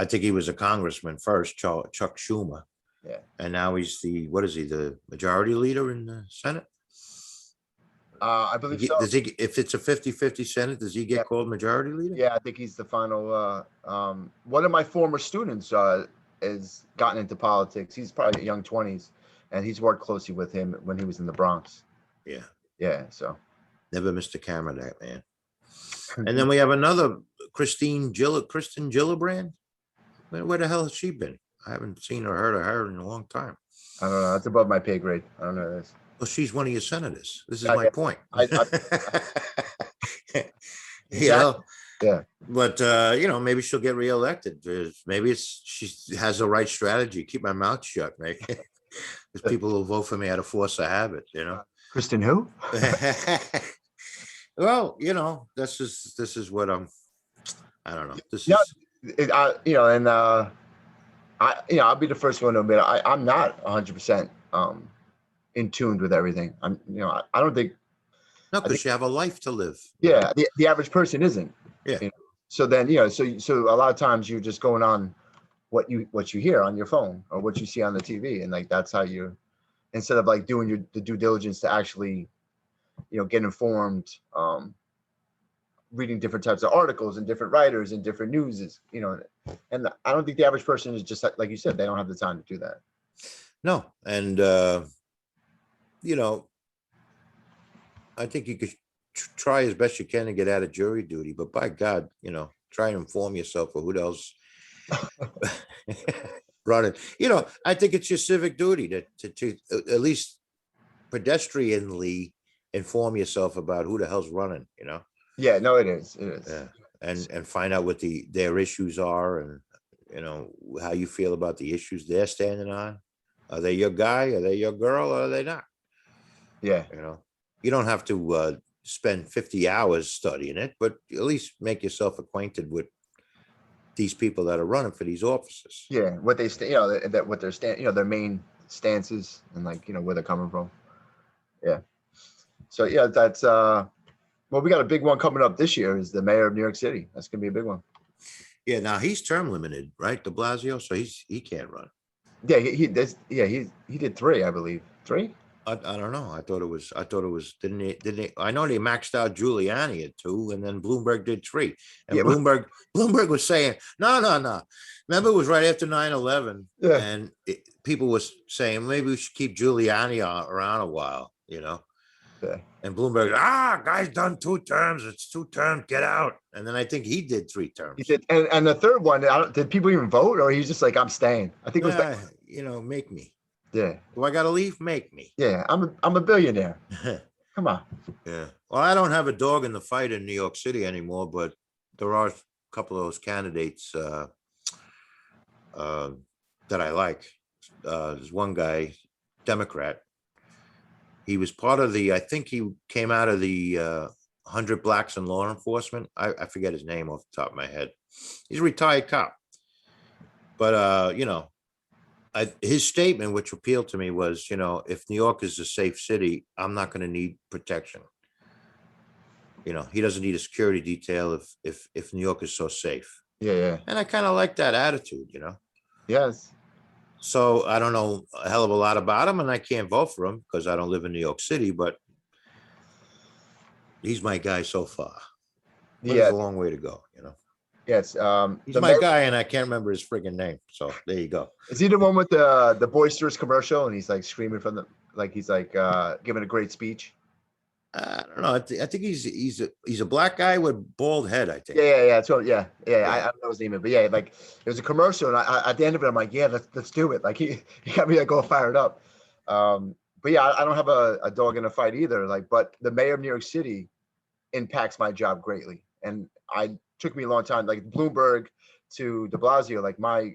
think he was a congressman first, Chuck Schumer. Yeah. And now he's the majority leader in the Senate? I believe so. Does he, if it's a 50-50 Senate, does he get called majority leader? Yeah, I think he's the final. One of my former students has gotten into politics. He's probably young 20s, and he's worked closely with him when he was in the Bronx. Yeah. Yeah, so. Never missed a camera, that man. And then we have another Kristen Gillibrand. Where the hell has she been? I haven't seen or heard of her in a long time. I don't know. That's above my pay grade. I don't know this. Well, she's one of your senators. This is Yeah, my yeah. point. Yeah. But maybe she'll get reelected. Maybe she has the right strategy. Keep my mouth shut, right? Because people will vote for me out of force of habit. Kristen who? Well, this is what I don't know. This Yeah. is I'll be the first one to admit I'm not 100% in tune with everything. I don't think. no, because you have a life to live. Yeah, the average person isn't. Yeah. So then so a lot of times you're just going on what you hear on your phone or what you see on the TV, and like that's how you, instead of like doing the due diligence to actually get informed, reading different types of articles and different writers and different news is, and I don't think the average person is just like you said, they don't have the time to do that. No, and I think you could try as best you can to get out of jury duty, but by God, try and inform yourself of who else running. I think it's your civic duty to at least pedestrianly inform yourself about who the hell's running. Yeah, no, it is. Yeah, and find out what their issues are, and how you feel about the issues they're standing on. Are they your guy? Are they your girl? Or are they not? Yeah. You don't have to spend 50 hours studying it, but at least make yourself acquainted with these people that are running for these offices. Yeah, what they that what their their main stances and where they're coming from. Yeah. So yeah, that's well, we got a big one coming up this year. Is the mayor of New York City? That's gonna be a big one. Yeah, now he's term limited, right? De Blasio, so he can't run. Yeah, he did 3, I believe. 3? I don't know. I thought it was, didn't he? I know they maxed out Giuliani at 2, and then Bloomberg did 3. And Yeah, Bloomberg was saying, no. Remember, it was right after 9/11. Yeah. And people was saying, maybe we should keep Giuliani around a while, Yeah. And Bloomberg, guy's done 2 terms. It's 2 terms. Get out. And then I think he did 3 terms. He did, and the third one, did people even vote, or he's just like, I'm staying? I think it was make me. Yeah. Do I got to leave? Make me. Yeah, I'm a billionaire. Come on. Yeah. Well, I don't have a dog in the fight in New York City anymore, but there are couple of those candidates uh, that I like. There's one guy, Democrat. He was part of I think he came out of the 100 Blacks in Law Enforcement. I forget his name off the top of my head. He's a retired cop. But, his statement, which appealed to me, was, if New York is a safe city, I'm not going to need protection. He doesn't need a security detail if New York is so safe. Yeah. And I kind of like that attitude, Yes. So I don't know a hell of a lot about him, and I can't vote for him because I don't live in New York City, but he's my guy so far. But Yeah. there's a long way to go, Yes. He's my guy, and I can't remember his friggin' name. So there you go. Is he the one with the boisterous commercial and he's like screaming from he's like giving a great speech? I don't know. I think he's a black guy with bald head, I think. Yeah. So yeah. I don't know his name, but yeah, like it was a commercial, and I at the end of it, I'm like, yeah, let's do it. Like he got me like all fired up. But yeah, I don't have a dog in a fight either. Like, but the mayor of New York City impacts my job greatly, and took me a long time, like Bloomberg to De Blasio. Like my,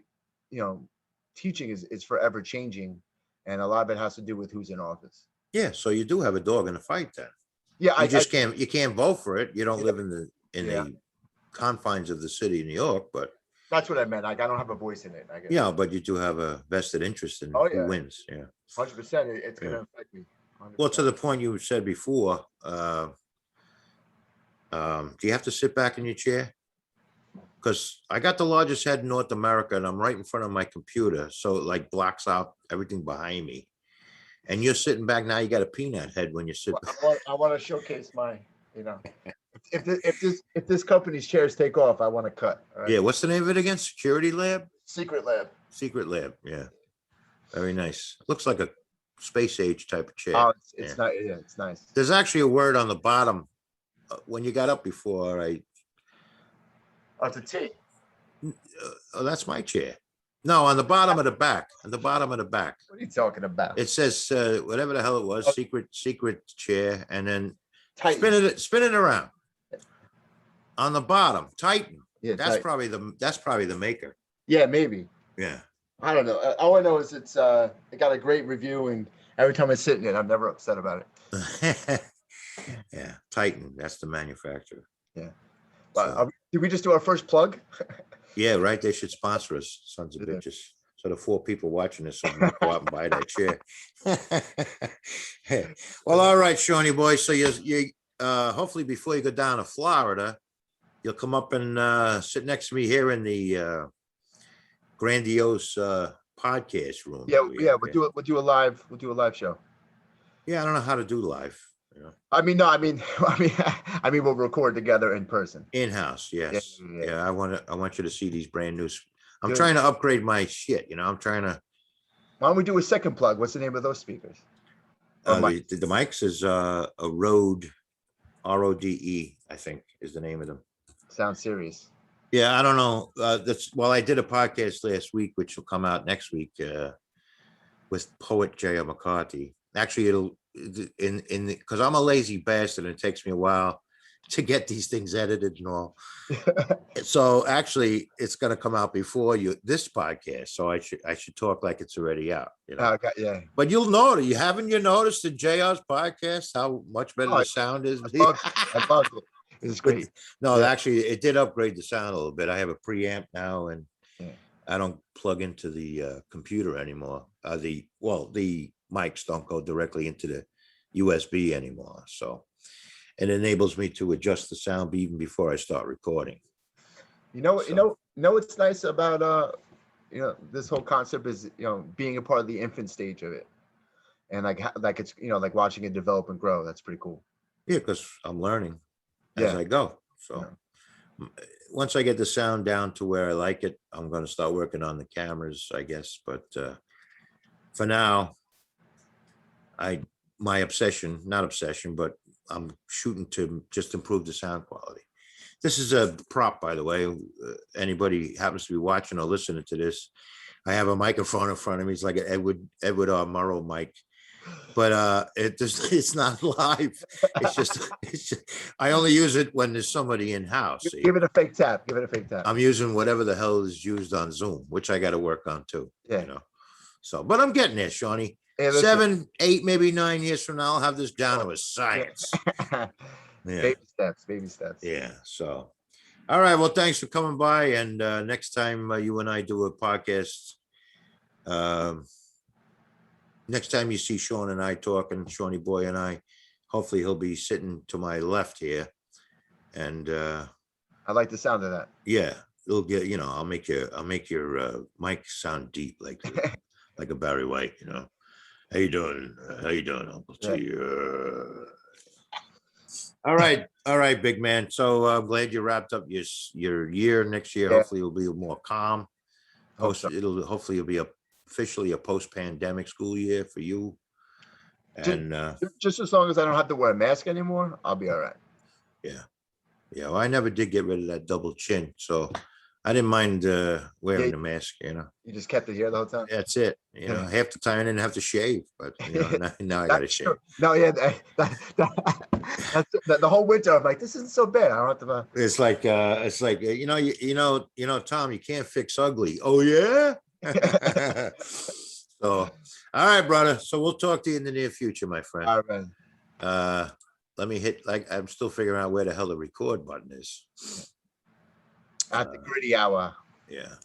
teaching is forever changing, and a lot of it has to do with who's in office. Yeah, so you do have a dog in the fight then. Yeah, you can't vote for it. You don't live in the confines of the city of New York, but that's what I meant. Like I don't have a voice in it, I guess. Yeah, but you do have a vested interest in who wins. Yeah, 100%. It's gonna affect me. 100%. Well, to the point you said before, do you have to sit back in your chair? Because I got the largest head in North America, and I'm right in front of my computer, so it like blocks out everything behind me. And you're sitting back now. You got a peanut head when you sit. I want to showcase my, if this company's chairs take off, I want to cut. Right? Yeah. What's the name of it again? Security Lab. Secret Lab. Secret Lab. Yeah. Very nice. Looks like a space age type of chair. Oh, it's nice. Yeah, it's nice. There's actually a word on the bottom. When you got up before, Oh, it's a T. Oh, that's my chair. No, on the bottom of the back. On the bottom of the back. What are you talking about? It says whatever the hell it was, secret chair, and then Titan. spin it around. On the bottom, Titan. Yeah, that's Titan. probably the maker. Yeah, maybe. Yeah. I don't know. All I know is it got a great review, and every time I sit in it, I'm never upset about it. Yeah, Titan. That's the manufacturer. Yeah. But did we just do our first plug? Yeah, right. They should sponsor us, sons of bitches. So the 4 people watching this will go out and buy that chair. Well, all right, Shawnee boy. So you hopefully before you go down to Florida, you'll come up and sit next to me here in the grandiose podcast room. Yeah. We'll do a live show. Yeah, I don't know how to do live. I mean, we'll record together in person. In-house, yes. Yeah, I want you to see these brand new. I'm Good. trying to upgrade my shit. I'm trying to. Why don't we do a second plug? What's the name of those speakers? The mics is a Rode, RODE, I think is the name of them. Sounds serious. Yeah, I don't know. I did a podcast last week, which will come out next week with poet J.R. McCarthy. Actually, it'll because I'm a lazy bastard and it takes me a while to get these things edited and all. So actually it's going to come out before this podcast. So I should talk like it's already out. Okay, yeah. But you'll notice, haven't you noticed in JR's podcast how much better the sound is? I love it. It's great. No, actually it did upgrade the sound a little bit. I have a preamp now, and I don't plug into the computer anymore. The mics don't go directly into the USB anymore. So it enables me to adjust the sound even before I start recording. What's nice about this whole concept is being a part of the infant stage of it, and like it's like watching it develop and grow. That's pretty cool. Yeah, because I'm learning as I go. So once I get the sound down to where I like it, I'm going to start working on the cameras, I guess. But for now, but I'm shooting to just improve the sound quality. This is a prop, by the way. Anybody happens to be watching or listening to this, I have a microphone in front of me. It's like an Edward R. Murrow mic. it's not live. It's just I only use it when there's somebody in house. See, Give it a fake tap. Give it a fake tap. I'm using whatever the hell is used on Zoom, which I got to work on too. Yeah. You know. So, but I'm getting there, Shawnee. Hey, listen. 7, 8, maybe 9 years from now, I'll have this down to a science. Yeah. Baby steps. Baby steps. Yeah. So, all right. Well, thanks for coming by. And next time you and I do a podcast, next time you see Sean and I talking, Shawnee boy and I, hopefully he'll be sitting to my left here. And I like the sound of that. yeah, it'll get, I'll make your mic sound deep like a Barry White, How you doing? How you doing, Uncle T? All right, big man. So I'm glad you wrapped up your year. Next year, hopefully it'll be more calm. Hopefully it'll be officially a post-pandemic school year for you. And just as long as I don't have to wear a mask anymore, I'll be all right. Yeah. Well, I never did get rid of that double chin, so I didn't mind wearing the mask. You just kept it here the whole time. That's it. Half the time I didn't have to shave, but now I got to shave. No, yeah, that's the whole winter. I'm like, this isn't so bad. I don't have to. It's like Tom, you can't fix ugly. Oh yeah. So, all right, brother. So we'll talk to you in the near future, my friend. All right. Let me hit, I'm still figuring out where the hell the record button is. At the gritty hour. Yeah.